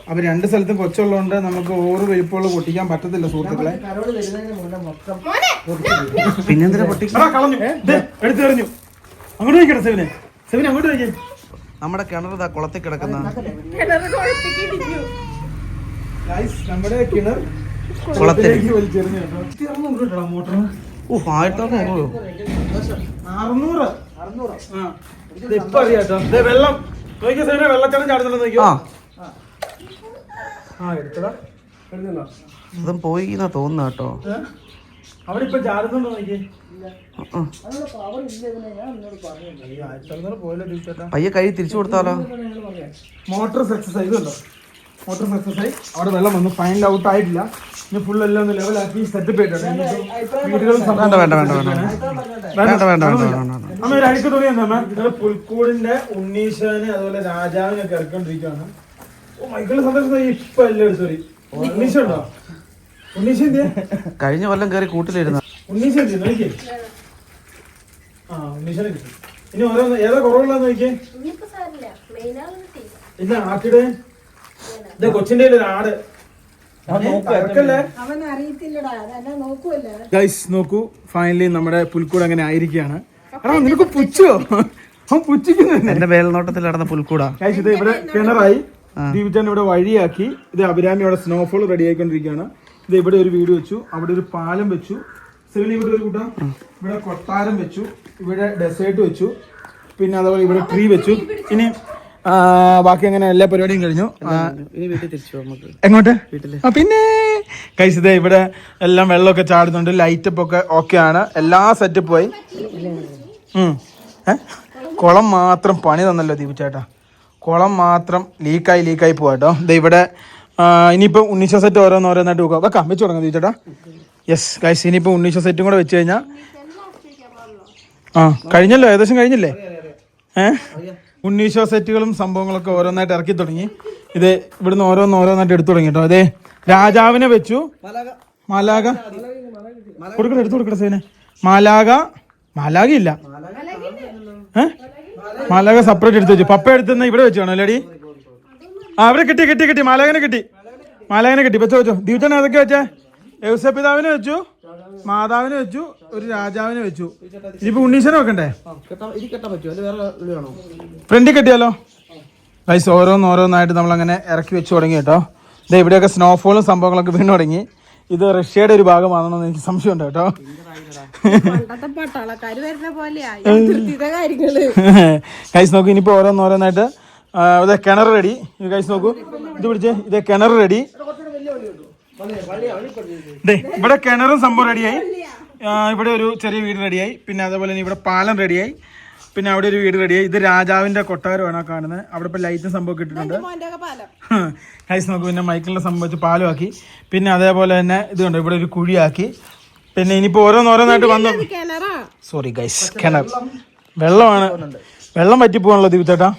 അപ്പൊ 2 സ്ഥലത്തും കൊച്ചുള്ളതുകൊണ്ട് നമുക്ക് ഓറ് വലിപ്പമുള്ള പൊട്ടിക്കാൻ പറ്റത്തില്ല സുഹൃത്തുക്കളെ. പിന്നെന്തിനാ പൊട്ടിക്കും? കളഞ്ഞു, എടുത്തു എറിഞ്ഞു. അങ്ങോട്ട് വയ്ക്കട്ടെ സെവിനെ, സെവിനെ അങ്ങോട്ട് വയ്ക്കേ. നമ്മുടെ കിണർ കുളത്തിൽ കിടക്കുന്ന നമ്മുടെ കിണർ കുളത്തിലേക്ക് വലിച്ചെറിഞ്ഞു. 1600 മോട്ടർ. 1600. ഇപ്പൊ അറിയാട്ടോ. വെള്ളം നോക്കിയ സെവിനെ, വെള്ളച്ചാട്ടം ചാടുന്നുണ്ടോ നോക്കിയോ? അതും പോയി തോന്നുന്നു കേട്ടോ. അവിടെ ഇപ്പൊ ചാടുന്നുണ്ടോ നോക്കിയേ? പയ്യെ കൈ തിരിച്ചു കൊടുത്താലോ? മോട്ടർ സക്സസ് ആയി. ഇതുണ്ടോ മോട്ടർ സക്സസ് ആയി. അവിടെ വെള്ളം വന്നു. ഫൈനൽ ഔട്ട് ആയിട്ടില്ല. ഇനി ഫുൾ എല്ലാം ഒന്ന് ലെവലാക്കി സെറ്റപ്പ് ചെയ്തിട്ടുണ്ട്. അമ്മ ഒരു അഴുക്ക് തുണി എന്താ നിങ്ങള് പുൽക്കൂടിന്റെ ഉണ്ണീശാന് അതുപോലെ രാജാവിനൊക്കെ ഇറക്കൊണ്ടിരിക്കുകയാണ്. ഓ മൈക്കിളിന്റെ സന്തോഷം ഇപ്പൊ എല്ലാം എടുത്തോറി. ഉണ്ണീശ ഉണ്ടോ? ഉണ്ണീശ എന്തിയാ? കഴിഞ്ഞ കൊല്ലം കയറി കൂട്ടിലിരുന്ന ഉണ്ണീശ എന്തി നോക്കിയേ. ഉണ്ണീശനെ കിട്ടി. ഇനി ഓരോന്ന് ഏതാ കുറവുള്ളതെന്ന് നോക്കിയേ. ഇല്ല ആക്കിടെ. ഇത് കൊച്ചിന്റെ ഒരു ആട്. ഗൈസ് നോക്കൂ, ഫൈനലി നമ്മുടെ പുൽക്കൂട് അങ്ങനെ ആയിരിക്കുകയാണ്. നിനക്ക് പുച്ചോ? പുച്ചിക്കുന്നു. എന്റെ മേൽനോട്ടത്തിൽ നടന്ന പുൽക്കൂടാ. ഗൈസ് ഇത് ഇവിടെ കിണറായി. ദീപിച്ചാൻ ഇവിടെ വഴിയാക്കി. ഇത് അഭിരാമി അവിടെ സ്നോഫോൾ റെഡി ആയിക്കൊണ്ടിരിക്കുകയാണ്. ഇത് ഇവിടെ ഒരു വീട് വെച്ചു, അവിടെ ഒരു പാലം വെച്ചു. സെവിന് ഇവിടെ ഒരു കൂട്ടം, ഇവിടെ കൊട്ടാരം വെച്ചു, ഇവിടെ ഡെസേർട്ട് വെച്ചു, പിന്നെ അതുപോലെ ഇവിടെ ട്രീ വെച്ചു. ഇനി ബാക്കി അങ്ങനെ എല്ലാ പരിപാടിയും കഴിഞ്ഞു. ഇനി വീട്ടിൽ തിരിച്ചു നമുക്ക്. എങ്ങോട്ട്? പിന്നെ കഴിച്ചത് ഇവിടെ എല്ലാം വെള്ളമൊക്കെ ചാടുന്നുണ്ട്. ലൈറ്റപ്പ് ഒക്കെ ഓക്കെ ആണ്. എല്ലാ സെറ്റപ്പ് ആയി. കുളം മാത്രം പണി തന്നല്ലോ ദീപിച്ചേട്ടാ. കുളം മാത്രം ലീക്കായി പോവാട്ടോ. ഇത് ഇവിടെ ഇനിയിപ്പോൾ ഉണ്ണീശ സെറ്റ് ഓരോന്നോരോന്നായിട്ട് വെക്കാം. വെച്ച് തുടങ്ങാം ദീപിച്ചേട്ടാ. യെസ് ഗൈസ്, ഇനിയിപ്പോൾ ഉണ്ണീശ സെറ്റും കൂടെ വെച്ച് കഴിഞ്ഞാൽ കഴിഞ്ഞല്ലോ, ഏകദേശം കഴിഞ്ഞില്ലേ? ഉണ്ണീശ സെറ്റുകളും സംഭവങ്ങളൊക്കെ ഓരോന്നായിട്ട് ഇറക്കി തുടങ്ങി. ഇത് ഇവിടുന്ന് ഓരോന്നായിട്ട് എടുത്തു തുടങ്ങി കേട്ടോ. അതെ, രാജാവിനെ വെച്ചു. മാലാക എടുത്തു കൊടുക്കട്ടെ സേനെ. മാലാക ഇല്ല. മാലാക സെപ്പറേറ്റ് എടുത്ത് വെച്ചു. പപ്പ എടുത്തുന്ന ഇവിടെ വെച്ചു കാണോ അല്ലേടി? അവിടെ കിട്ടി. മാലാകനെ കിട്ടി. വെച്ചോ. ദീപച്ചൻ ഏതൊക്കെ വെച്ചേ? യൗസപിതാവിനെ വെച്ചു, മാതാവിനെ വെച്ചു, ഒരു രാജാവിനെ വെച്ചു. ഇനിയിപ്പോ ഉണ്ണീശനെ വെക്കണ്ടേ? ഫ്രണ്ടിൽ കെട്ടിയാലോ? ഗൈസ് ഓരോന്നായിട്ട് നമ്മളങ്ങനെ ഇറക്കി വെച്ച് തുടങ്ങി കേട്ടോ. ഇത് ഇവിടെയൊക്കെ സ്നോഫോളും സംഭവങ്ങളൊക്കെ വീണ് തുടങ്ങി. ഇത് റഷ്യയുടെ ഒരു ഭാഗമാണെന്ന് എനിക്ക് സംശയമുണ്ട് കേട്ടോ. ഗൈസ് നോക്കൂ, ഇനിയിപ്പോ ഓരോന്നായിട്ട് ഇത് കിണർ റെഡി. ഗൈസ് നോക്കൂ, ഇത് പിടിച്ചേ. ഇത് കിണർ റെഡി. ഇവിടെ കിണറും സംഭവം റെഡിയായി. ഇവിടെ ഒരു ചെറിയ വീട് റെഡിയായി. പിന്നെ അതേപോലെ തന്നെ ഇവിടെ പാലം റെഡിയായി. പിന്നെ അവിടെ ഒരു വീട് റെഡിയായി. ഇത് രാജാവിന്റെ കൊട്ടാരമാണ് കാണുന്നത്. അവിടെ ഇപ്പൊ ലൈറ്റും സംഭവം ഇട്ടിട്ടുണ്ട്. ഗൈസ് നോക്കൂ, പിന്നെ മൈക്കിളിന്റെ സംഭവം വെച്ച് പാലമാക്കി. പിന്നെ അതേപോലെ തന്നെ ഇത് കണ്ടോ, ഇവിടെ ഒരു കുഴിയാക്കി. പിന്നെ ഇനിയിപ്പോ ഓരോന്നായിട്ട് വന്നു. സോറി ഗൈസ്, കിണർ വെള്ളമാണ്. വെള്ളം പറ്റിപ്പോവാണല്ലോ ദീപിച്ചേട്ടാ.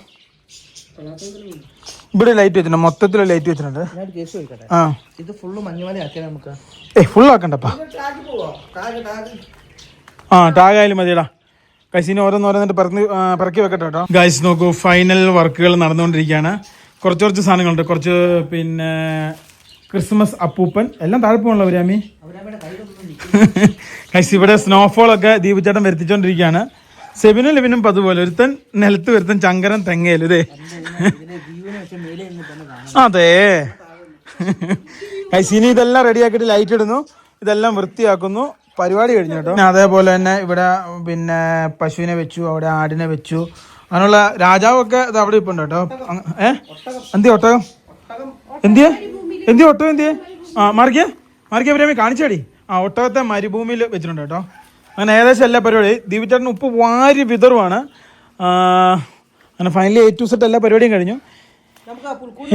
ഇവിടെ ലൈറ്റ് വെച്ചിട്ടുണ്ട്, മൊത്തത്തിൽ ലൈറ്റ് വെച്ചിട്ടുണ്ട്. ഇത് ഫുള്ള് മഞ്ഞുമലയാക്കിയാൽ നമുക്ക് ഫുൾ ആക്കണ്ടപ്പാ. ടാഗായാലും മതിയടാ. ഗൈസിന് ഓരോന്നിട്ട് പറക്കി വെക്കട്ടെ കേട്ടോ. ഗൈസ് നോക്കൂ, ഫൈനൽ വർക്കുകൾ നടന്നുകൊണ്ടിരിക്കുകയാണ്. കുറച്ച് സാധനങ്ങളുണ്ട്. കുറച്ച് പിന്നെ ക്രിസ്മസ് അപ്പൂപ്പൻ എല്ലാം താഴെ പോകണല്ലോ അവരാമി. ഗൈസ് ഇവിടെ സ്നോഫോളൊക്കെ ദീപചേട്ടൻ വരുത്തിച്ചോണ്ടിരിക്കുകയാണ്. സെബിനും ലെബിനും അതുപോലെ. ഒരുത്തൻ നിലത്ത് ഒരുത്തൻ ചങ്കരൻ തെങ്ങയിൽ. ഇതേ അതെ ഗൈസ്, ഇനി ഇതെല്ലാം റെഡിയാക്കിയിട്ട് ലൈറ്റ് ഇടുന്നു. ഇതെല്ലാം വൃത്തിയാക്കുന്നു. പരിപാടി കഴിഞ്ഞു കേട്ടോ. അതേപോലെ തന്നെ ഇവിടെ പിന്നെ പശുവിനെ വെച്ചു, അവിടെ ആടിനെ വെച്ചു. അങ്ങനെയുള്ള രാജാവൊക്കെ ഇത് അവിടെ ഇപ്പൊ ഉണ്ട് കേട്ടോ. ഒട്ടകം ഒട്ടകം മാറിക്കേ പ്രേമി കാണിച്ചാടി. ഒട്ടകത്തെ മരുഭൂമിയിൽ വെച്ചിട്ടുണ്ട് കേട്ടോ. അങ്ങനെ ഏകദേശം എല്ലാ പരിപാടി ദീപിച്ചേട്ടൻ ഉപ്പ് വാരി വിതറുവാണ്. അങ്ങനെ ഫൈനലി A to Z എല്ലാ പരിപാടിയും കഴിഞ്ഞു.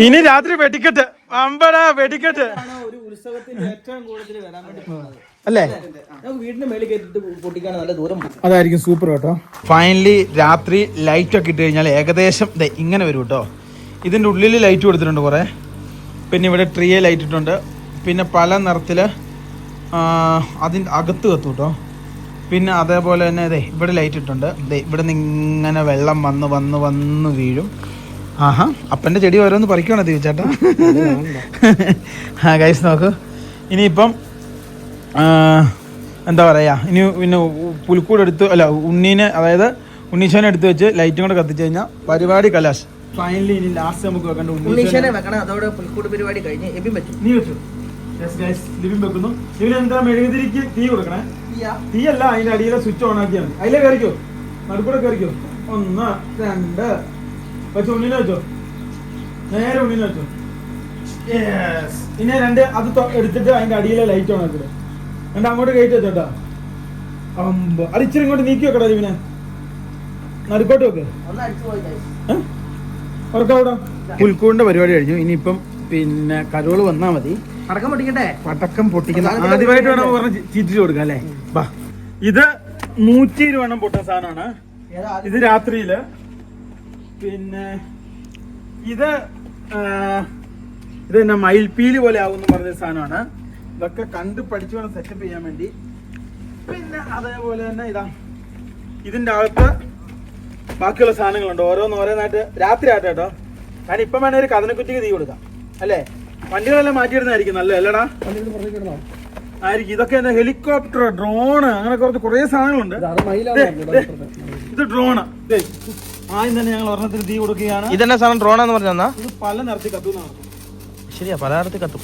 ഇനി രാത്രി വെടിക്കെട്ട്, അമ്പടാ വെടിക്കെട്ട് ഒരു ഉത്സവത്തിന്റെ ഏറ്റവും കൂടുതൽ വരാൻ വേണ്ടി അല്ലേ? വീടിന്റെ മേളിൽ കയറ്റിട്ട് പൊട്ടിക്കാൻ നല്ല ദൂരം പോകും. അതായിരിക്കും സൂപ്പർ കേട്ടോ. ഫൈനലി രാത്രി ലൈറ്റ് ഒക്കെ ഇട്ട് കഴിഞ്ഞാൽ ഏകദേശം ഇങ്ങനെ വരും കേട്ടോ. ഇതിൻ്റെ ഉള്ളിൽ ലൈറ്റ് കൊടുത്തിട്ടുണ്ട് കുറേ, പിന്നെ ഇവിടെ ട്രീയെ ലൈറ്റ് ഇട്ടുണ്ട്, പിന്നെ പല നിറത്തിൽ അതിൻ്റെ അകത്ത് കത്തും കേട്ടോ. പിന്നെ അതേപോലെ തന്നെ ഇവിടെ ലൈറ്റ് ഇട്ടുണ്ട്. ഇവിടെ നിന്ന് ഇങ്ങനെ വെള്ളം വന്ന് വന്ന് വന്ന് വീഴും. ആഹാ, അപ്പൻ്റെ ചെടി ഓരോന്ന് പറിക്കണോ തീർച്ചേട്ടാ? ആ ഗൈസ് നോക്ക്, ഇനിയിപ്പം എന്താ പറയുക, ഇനി പിന്നെ പുൽക്കൂട് എടുത്ത് അല്ല ഉണ്ണീനെ, അതായത് ഉണ്ണീശോനെ എടുത്ത് വെച്ച് ലൈറ്റും കൂടെ കത്തിച്ച് കഴിഞ്ഞാൽ പരിപാടി കലാശ്. ഫൈനലി ഇനി ലാസ്റ്റ് നമുക്ക് വെക്കേണ്ട ഉണ്ണീശോനെ വെക്കണം. അതോടെ പുൽക്കൂട് പരിപാടി കഴിഞ്ഞ് എബിൻ വെച്ചു. നീ വെച്ചു ലിവിൻ വെക്കുന്നു. ഇവനെന്താ മെഴുകുതിരിക്ക് തീ കൊടുക്കണേ. തീയല്ല, അതിന്റെ അടിയിലെ സ്വിച്ച് ഓൺ ആക്കിയാണ്. അതിലേ കയറിക്കോ, നടുക്കൂടെ കയറിക്കോ. 1 2 വെച്ചോ, ഉണ്ണിനെ വെച്ചോ, നേരെ ഉണ്ണിനെ വെച്ചോ. ഇനി 2 അത് എടുത്തിട്ട് അതിന്റെ അടിയിലെ ലൈറ്റ് ഓൺ ആക്കിട്ട് അങ്ങോട്ട് കയറ്റി വെച്ചോട്ടാ. അത് ഇച്ചിരി ഇങ്ങോട്ട് നീക്കി വെക്കടാ ലിവിനെ, നടുക്കോട്ട് വെക്ക്. ഉറക്കവിടെ പുൽക്കൂടിന്റെ പരിപാടി കഴിഞ്ഞു. ഇനിയിപ്പം പിന്നെ കരോള് വന്നാ മതി. പടക്കം പൊട്ടിക്കട്ടെ. പടക്കം പൊട്ടിക്കുന്ന ആദ്യമായിട്ട് വേണം പറഞ്ഞ് ചീറ്റിട്ട് കൊടുക്കാം അല്ലേ? ബാ, ഇത് 120 എണ്ണം പൊട്ടുന്ന സാധനമാണ്. ഇത് രാത്രിയില്. പിന്നെ ഇത് തന്നെ മയിൽപ്പീലി പോലെ ആവുമെന്ന് പറഞ്ഞ സാധനമാണ്. ഇതൊക്കെ കണ്ട് പഠിച്ചു വേണം സെറ്റപ്പ് ചെയ്യാൻ വേണ്ടി. പിന്നെ അതേപോലെ തന്നെ ഇതിന്റെ അകത്ത് ബാക്കിയുള്ള സാധനങ്ങളുണ്ട്. ഓരോന്നായിട്ട് രാത്രി ആട്ടെ കേട്ടോ. കാരണം ഇപ്പം വേണേ ഒരു കഥനക്കുറ്റിക്ക് തീ കൊടുക്കാം അല്ലേ? വണ്ടികളെല്ലാം മാറ്റിയിടുന്നതായിരിക്കും നല്ലത് അല്ലേടാ? ആയിരിക്കും. ഇതൊക്കെ എന്താ ഹെലികോപ്റ്റർ, ഡ്രോണ്, അങ്ങനെ കുറേ സാധനങ്ങളുണ്ട്. ഇത് ഡ്രോണ്. ആദ്യം തന്നെ ഞങ്ങൾ ഒരെണ്ണത്തിന് തീ കൊടുക്കുകയാണ്. ഇതെന്നെ സാധനം ഡ്രോണാന്ന് പറഞ്ഞാ? ഇത് പല നിറത്തിൽ കത്തുന്നതാണ്. ശരിയാ, പല നിറത്തിൽ കത്തും.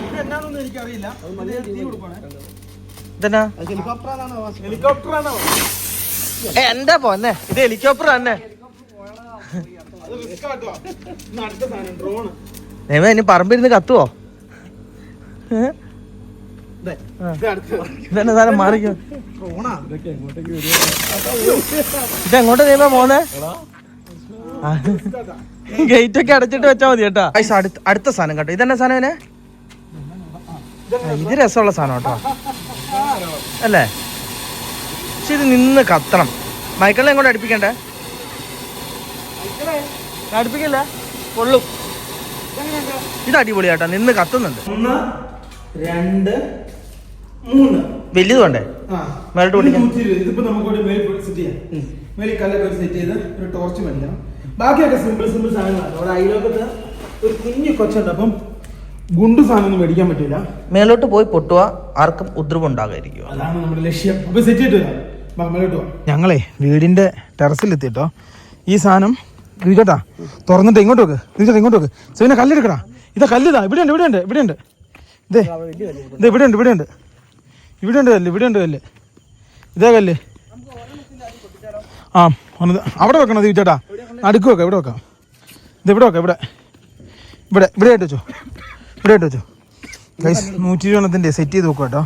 ഇത് എന്നാന്നൊന്നും എനിക്കറിയില്ല. തീ കൊടുക്കണേ. ഇതെന്നാ? ഹെലികോപ്റ്ററാണോ? എന്റെ പോന്നെ, ഇത് ഹെലികോപ്റ്റർ തന്നെ. അടുത്ത സാധനം ഡ്രോണ്. ഇനി പറമ്പിരുന്ന് കത്തുവോ? ഇതെന്നെ സാധനം മാറിക്കോ. ഇതെങ്ങോട്ടാ ദൈവ പോന്നെ? ഗേറ്റ് ഒക്കെ അടച്ചിട്ട് വെച്ചാ മതി കേട്ടാ. അടുത്ത സാധനം കേട്ടോ. ഇതെന്നെ സാധനം? ഇത് രസമുള്ള സാധനം കേട്ടോ അല്ലേ? പക്ഷെ ഇത് നിന്ന് കത്തണം. മൈക്കിളിനെ കൊണ്ട് അടുപ്പിക്കണ്ടേ? അടുപ്പിക്കല്ല, പൊള്ളും. ഇത് അടിപൊളി കേട്ടോ, നിന്ന് കത്തുന്നുണ്ട്. 1 2 3 വലിയത് വേണ്ടേ? മേലോട്ട് പൊട്ടിക്കാൻ. ഇതിപ്പോ നമുക്ക് സെറ്റ് ചെയ്യാം. മേലിൽ കല്ലൊക്കെ സെറ്റ് ചെയ്ത് ഒരു ടോർച്ച് മേടിക്കണം. ബാക്കിയൊക്കെ സിമ്പിൾ സാധനങ്ങളാണ്. അവിടെ അയലോക്കത്ത് ഒരു കുഞ്ഞു കൊച്ചുണ്ട്, അപ്പം ഗുണ്ടു സാധനം ഒന്നും മേടിക്കാൻ പറ്റില്ല. മേലോട്ട് പോയി പൊട്ടുക, ആർക്കും ഉദ്രവം ഉണ്ടാകാതിരിക്കുക, അതാണ് നമ്മുടെ ലക്ഷ്യം. അപ്പൊ സെറ്റ് ചെയ്തിട്ട് മേലോട്ട് പോവാം. ഞങ്ങളെ വീടിന്റെ ടെറസിലെത്തിട്ടോ. ഈ സാധനം കേട്ടാ തുറന്നിട്ട് ഇങ്ങോട്ട് വെക്ക്. ഇങ്ങോട്ട് വെക്ക്. സേന കല്ലെടുക്കടാ. ഇതാ കല്ലിതാ. ഇവിടെയുണ്ട് കല്ല്. ഇതേ കല്ല്. ആ, അവിടെ വെക്കണം ചേട്ടാ. അടുക്ക് വെക്കാം. ഇവിടെ വെക്കാം. ഇത് ഇവിടെ വെക്കാം. ഇവിടെ ആയിട്ട് വെച്ചോ. 120 എണ്ണത്തിൻ്റെ സെറ്റ് ചെയ്ത് വെക്കും കേട്ടോ.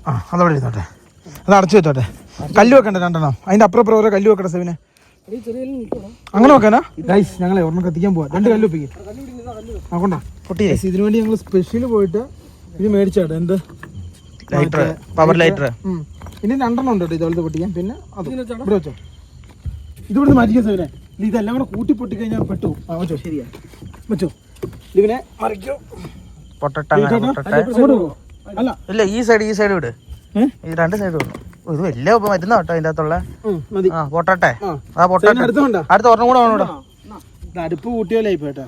ആ, അതവിടെ ഇരുന്നോട്ടെ. അത് അടച്ചു വെച്ചോട്ടെ. കല്ല് വെക്കണ്ട 2 എണ്ണം. അതിൻ്റെ അപ്പുറം ഓരോ കല്ല് വെക്കട്ടെ സെവിനെ. അങ്ങനെ വെക്കാനാ ഗൈസ്? ഞങ്ങളെ ഒരെണ്ണം കത്തിക്കാൻ പോവാ. 2 കല്ല് വെപ്പിക്കും. ആകൊണ്ടാ പൊട്ടി. ഇതിനു വേണ്ടി ഞങ്ങൾ സ്പെഷ്യൽ പോയിട്ട് ഇത് മേടിച്ചാട്ടെ. എന്ത് പവർ ലൈറ്റർ. ഇനി 2 എണ്ണം ഉണ്ട് കേട്ടോ ഇതുപോലത്തെ പൊട്ടിക്കാൻ. പിന്നെ അത് ഇവിടെ വെച്ചോ. ഇതിവിടെ മാറ്റിക്കാൻ സെവിനെ. ഇതെല്ലാം കൂടെ കൂട്ടി പൊട്ടിക്കഴിഞ്ഞാൽ പെട്ടു. ആ വെച്ചോ. ശരിയാ വെച്ചോ. ഇതിനെ മറിക്കോ. അല്ല ഇല്ല, ഈ സൈഡ് വിട്. ഈ 2 സൈഡ് വിടും. ഇത് വലിയ മരുന്നാ കേട്ടോ അതിന്റെ അകത്തുള്ള. പൊട്ടട്ടെ. അടുത്ത ഒരെണ്ണം കൂടെ വേണം. അടുപ്പ് കൂട്ടിയല്ലേ കേട്ടാ.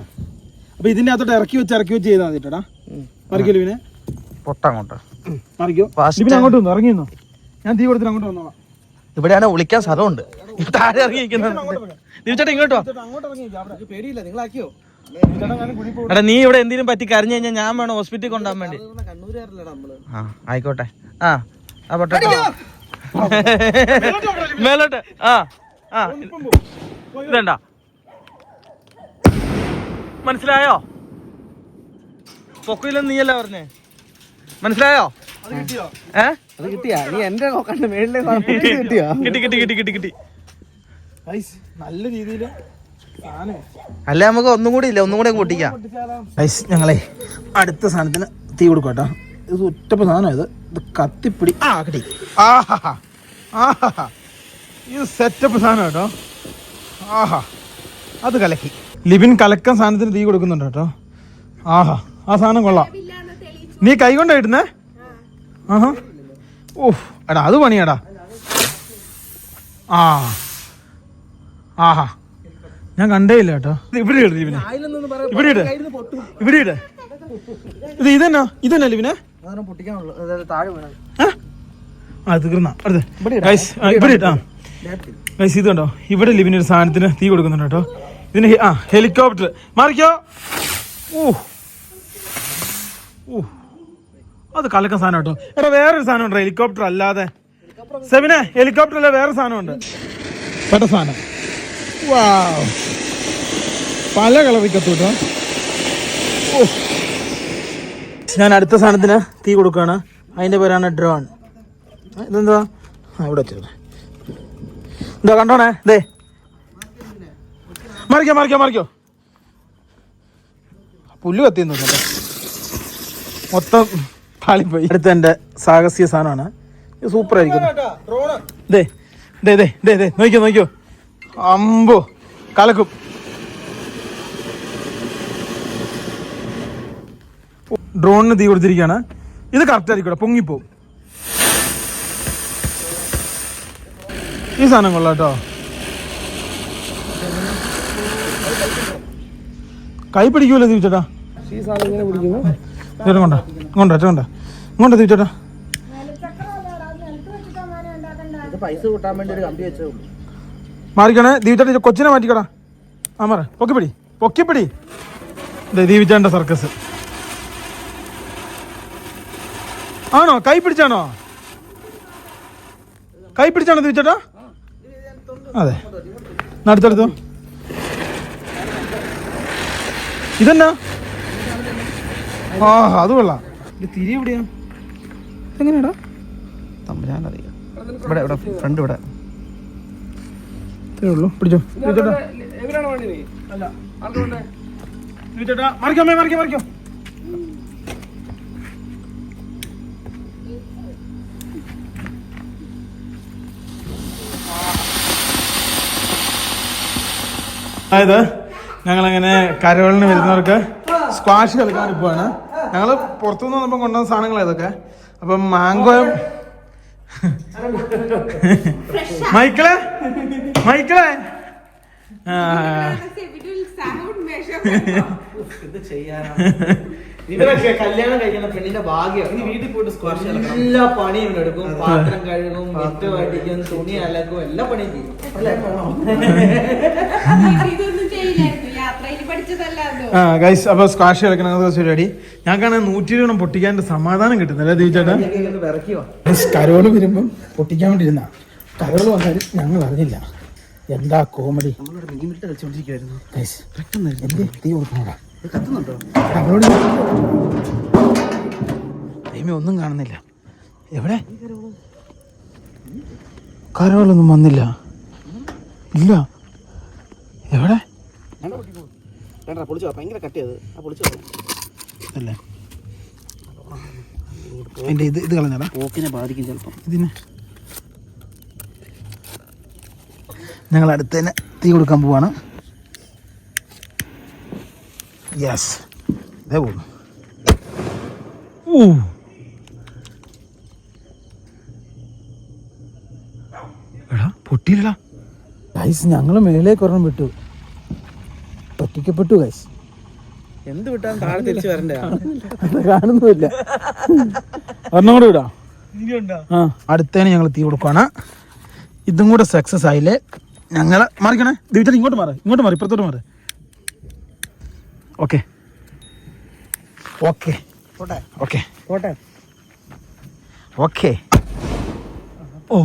അപ്പൊ ഇതിന്റെ അകത്തോട്ട് ഇറക്കി വെച്ച് ചെയ്താൽ മതി കേട്ടാ. മറിക്കല്ലോ ഇവനെ. പൊട്ടങ്ങോട്ട് മറിക്കോ. അങ്ങോട്ട് വന്നു, ഇറങ്ങി വന്നോ. ഞാൻ തീ കൊടുത്തിട്ട് അങ്ങോട്ട് വന്നോളാം. ഇവിടെയാണ് വിളിക്കാൻ സ്ഥലമുണ്ട്. താഴെ ഇറങ്ങിയിരിക്കുന്നത്. ചേട്ടാ ഇങ്ങോട്ടോ. പേടിയില്ല, നിങ്ങളാക്കിയോ? എടാ, നീ ഇവിടെ എന്തെങ്കിലും പറ്റി കരഞ്ഞു കഴിഞ്ഞാൽ ഞാൻ വേണം ഹോസ്പിറ്റലിൽ കൊണ്ടുപോകാൻ വേണ്ടി. ആ, ആയിക്കോട്ടെ. ആ പൊട്ടട്ടെ. മേലോട്ട്. ഇതണ്ട, മനസ്സിലായോ? പൊക്കയില്ലെന്ന് നീയല്ല പറഞ്ഞേ. മനസ്സിലായോ? അത് കിട്ടിയാ? നീ എന്റെ കണ്ട് മേളിലെ കിട്ടിയാ? കിട്ടി. നല്ല രീതിയില് അല്ല നമുക്ക് ഒന്നും കൂടി ഇല്ല, ഒന്നും കൂടെ പൊട്ടിക്കാം. ഞങ്ങളെ അടുത്ത സാധനത്തിന് തീ കൊടുക്കും കേട്ടോ. ഇത് ഒറ്റപ്പ സാധനം ഇത് കത്തിപ്പിടി. കിട്ടി. ഇത് സെറ്റപ്പ് സാധനം കേട്ടോ. അത് കലക്കി. ലിബിൻ കലക്കാൻ സാധനത്തിന് തീ കൊടുക്കുന്നുണ്ട് കേട്ടോ. ആ സാധനം കൊള്ളാം. നീ കൈ കൊണ്ടായിടുന്നേ? എടാ അത് പണിയാടാ. ഞാൻ കണ്ടേ ഇല്ല കേട്ടോ. ഇവിടെ ഇട് ലിബിനെ, ഇവിടെ ഇട്. ഇതന്നെ ലിബിനെ തീർന്ന ഇവിടെ ഇട്ടാ. ഇത് കണ്ടോ, ഇവിടെ ലിബിന് ഒരു സാധനത്തിന് തീ കൊടുക്കുന്നുണ്ട് കേട്ടോ. ഇതിന് ഹെലികോപ്റ്റർ മാറിക്കോ. അത് കലക്കാൻ സാധനം കേട്ടോ. എടാ വേറൊരു സാധനം ഉണ്ടോ ഹെലികോപ്റ്റർ അല്ലാതെ? സെവിനെ ഹെലികോപ്റ്റർ അല്ല വേറെ സാധനം ഉണ്ട്. പെട്ട സാധനം. പല കളറിൽ കത്തു കേട്ടോ. ഞാൻ അടുത്ത സാധനത്തിന് തീ കൊടുക്കുകയാണ്. അതിന്റെ പേരാണ് ഡ്രോൺ. ഇതെന്താ? ഇവിടെ വെച്ചത് എന്താ കണ്ടോണേ? ദേ മറിക്കോ. പുല്ല് കത്തിയെന്ന് തോന്നുന്നു, മൊത്തം പാളിപ്പോയി. അടുത്ത എൻ്റെ സാഹസിക സാധനമാണ്. ഇത് സൂപ്പർ ആയിരിക്കും. നോക്കിയോ അമ്പോ കലക്കും. ഡ്രോണിന് തീ കൊടുത്തിരിക്കുകയാണ്. ഇത് കറക്റ്റ് ആയിരിക്കും, പൊങ്ങിപ്പോവും. ഈ സാധനം കൊള്ളാം കേട്ടോ. കൈ പിടിക്കൂല്ലോ തീച്ചേട്ടാ. ഇങ്ങോട്ടാ തീച്ചേട്ടാ. പൈസ കൂട്ടാൻ വേണ്ടി ഒരു കമ്പി വെച്ചേ ഉള്ളൂ. മാറിക്കണേ ദീപിച്ചേട്ടാ, കൊച്ചിനെ മാറ്റിക്കടാ. മാറ പൊക്കിപ്പിടി. ദീപിച്ചേട്ടൻ്റെ സർക്കസ് ആണോ? കൈ പിടിച്ചാണോ ദീപിച്ചേട്ടാ? അതെ, അടുത്തടുത്തോ. ഇതെന്നാ? അത് കൊള്ളാം. തിരി എവിടെയാ? എങ്ങനെയാടാ? തമ്പുരാനറിയാം. ഇവിടെ ഫ്രണ്ട് ഇവിടെ ഉള്ളൂ. പിടിച്ചോ മറിക്കോ. അതായത് ഞങ്ങളങ്ങനെ കരോളിന് വരുന്നവർക്ക് സ്ക്വാഷ് കളിക്കാൻ പോവാണ്. ഞങ്ങൾ പുറത്തുനിന്ന് വന്നപ്പോൾ കൊണ്ടുവന്ന സാധനങ്ങളാണ് ഇതൊക്കെ. അപ്പം മാംഗോയും മൈക്കിളെ ഇവരൊക്കെ കല്യാണം കഴിക്കുന്ന പെണ്ണിന്റെ ഭാഗ്യം. ഇനി വീട്ടിൽ പോയിട്ട് സ്ക്വാഷ് എല്ലാ പണിയും എടുക്കും. പാത്രം കഴുകും, വിത്ത് വാട്ടിക്കും, തുണി അലക്കും, എല്ലാ പണിയും ചെയ്യും. അപ്പൊ സ്ക്വാഷ് കളിക്കണം പരിപാടി. ഞങ്ങൾക്കാണ് 120 പൊട്ടിക്കാൻ സമാധാനം കിട്ടുന്നില്ല ദീപിച്ചേട്ടാ. കരോള് വരുമ്പം പൊട്ടിക്കാൻ വേണ്ടിയിരുന്ന കരോള് വന്നാലും ഞങ്ങൾ അറിഞ്ഞില്ല. എന്താ കോമഡി. തീ കൊടുക്കണോടാ. ഒന്നും കാണുന്നില്ല. എവിടെ? കരോളൊന്നും വന്നില്ല. ഇല്ല, എവിടെ? ഭയങ്കര കട്ടിയത് അല്ലേ? അതിന്റെ ഇത് കളഞ്ഞാടാ. പോക്കിനെ ബാധിക്കും ചിലപ്പം. ഇതിന് ഞങ്ങൾ അടുത്തന്നെ തീ കൊടുക്കാൻ പോവാണ്. യെസ്, ഇതേ പോകുന്നു. എടാ പൊട്ടിയില്ലടാ ഗൈസ്. ഞങ്ങള് മേലേക്ക് ഒരെണ്ണം വിട്ടു, പറ്റിക്കപ്പെട്ടു ഗൈസ്. എന്ത് വിട്ടാലും താഴെ തിരിച്ചു വരണ്ടേ? കാണുന്നില്ല. ഒരെണ്ണം കൂടെ വിടാ. അടുത്തതിന് ഞങ്ങൾ തീ കൊടുക്കുവാണ്. ഇതും കൂടെ സക്സസ് ആയില്ലേ ഞങ്ങള് മാറിക്കണേ. ദീപിച്ചേട്ടാ ഇങ്ങോട്ട് മാറി, ഇപ്പുറത്തോട്ട് മാറി. ഓക്കെ ഓ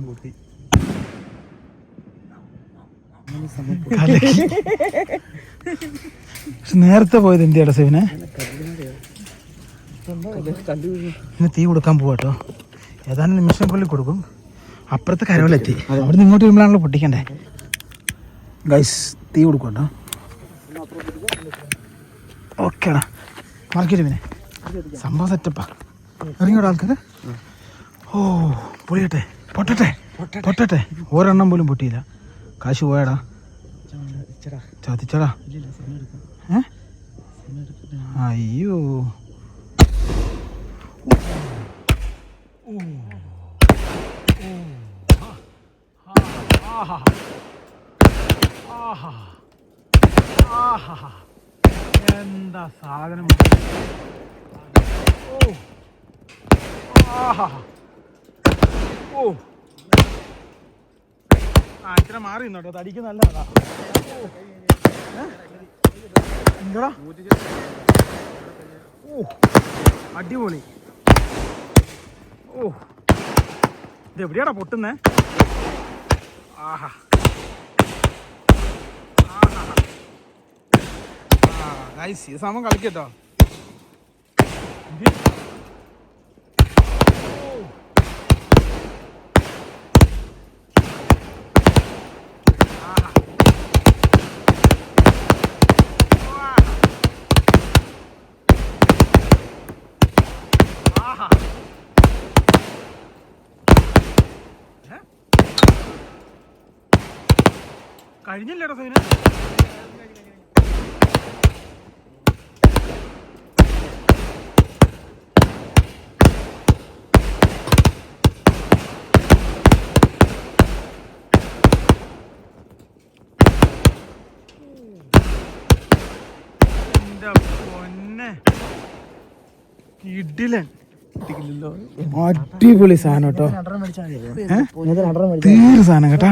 പൊട്ടി. നേരത്തെ പോയത് എന്തിയാടാ സെവിനെ? ഇനി തീ കൊടുക്കാൻ പോവാട്ടോ. ഏതാനും നിമിഷങ്ങൾക്കുള്ളിൽ കൊടുക്കും. അപ്പുറത്തെ കരവലെത്തി, അവിടെ നിന്ന് ഇങ്ങോട്ട് വരുമ്പോഴാണല്ലോ പൊട്ടിക്കണ്ടേ. ഗൈസ് തീ കൊടുക്കും കേട്ടോ. ഓക്കേടാ, മാർക്കറ്റ് പിന്നെ സംഭവം സെറ്റപ്പാ. ഇറങ്ങിയോടെ ആൾക്കാർ. ഓ പൊളിയട്ടെ, പൊട്ടട്ടെ പൊട്ടട്ടെ. ഒരെണ്ണം പോലും പൊട്ടിയില്ല. കാശ് പോയാടാ, ചതിച്ചടാ. അയ്യോ എന്താ സാധനം. ഓ ഇത്ര മാറി കേട്ടോ, തടിക്ക് നല്ലതാ. എന്താ ഓ അടിപൊളി. ഓ ഇത് എവിടെയാടാ പൊട്ടുന്നേ? ആഹാ ഗൈസ് ഈ സമയം കളിക്കട്ടോ. കഴിഞ്ഞില്ലേടാ സൈന്. ഇഡിലൻ അടിപൊളി സാധനം കേട്ടോ. തീരെ സാധനം കേട്ടാ.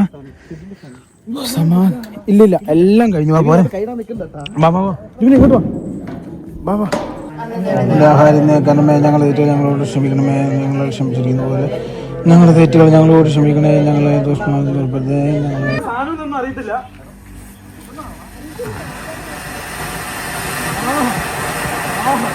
ഇല്ലില്ല എല്ലാം കഴിഞ്ഞു. പോരെ ഞങ്ങൾ തെറ്റുകൾ ഞങ്ങളോട് ക്ഷമിക്കണമേ. ഞങ്ങൾ ക്ഷമിച്ചിരിക്കുന്ന പോലെ ഞങ്ങളുടെ തെറ്റുകൾ ഞങ്ങളോട് ക്ഷമിക്കണേ. ഞങ്ങളെ സാധനം അറിയത്തില്ല. ആഹാ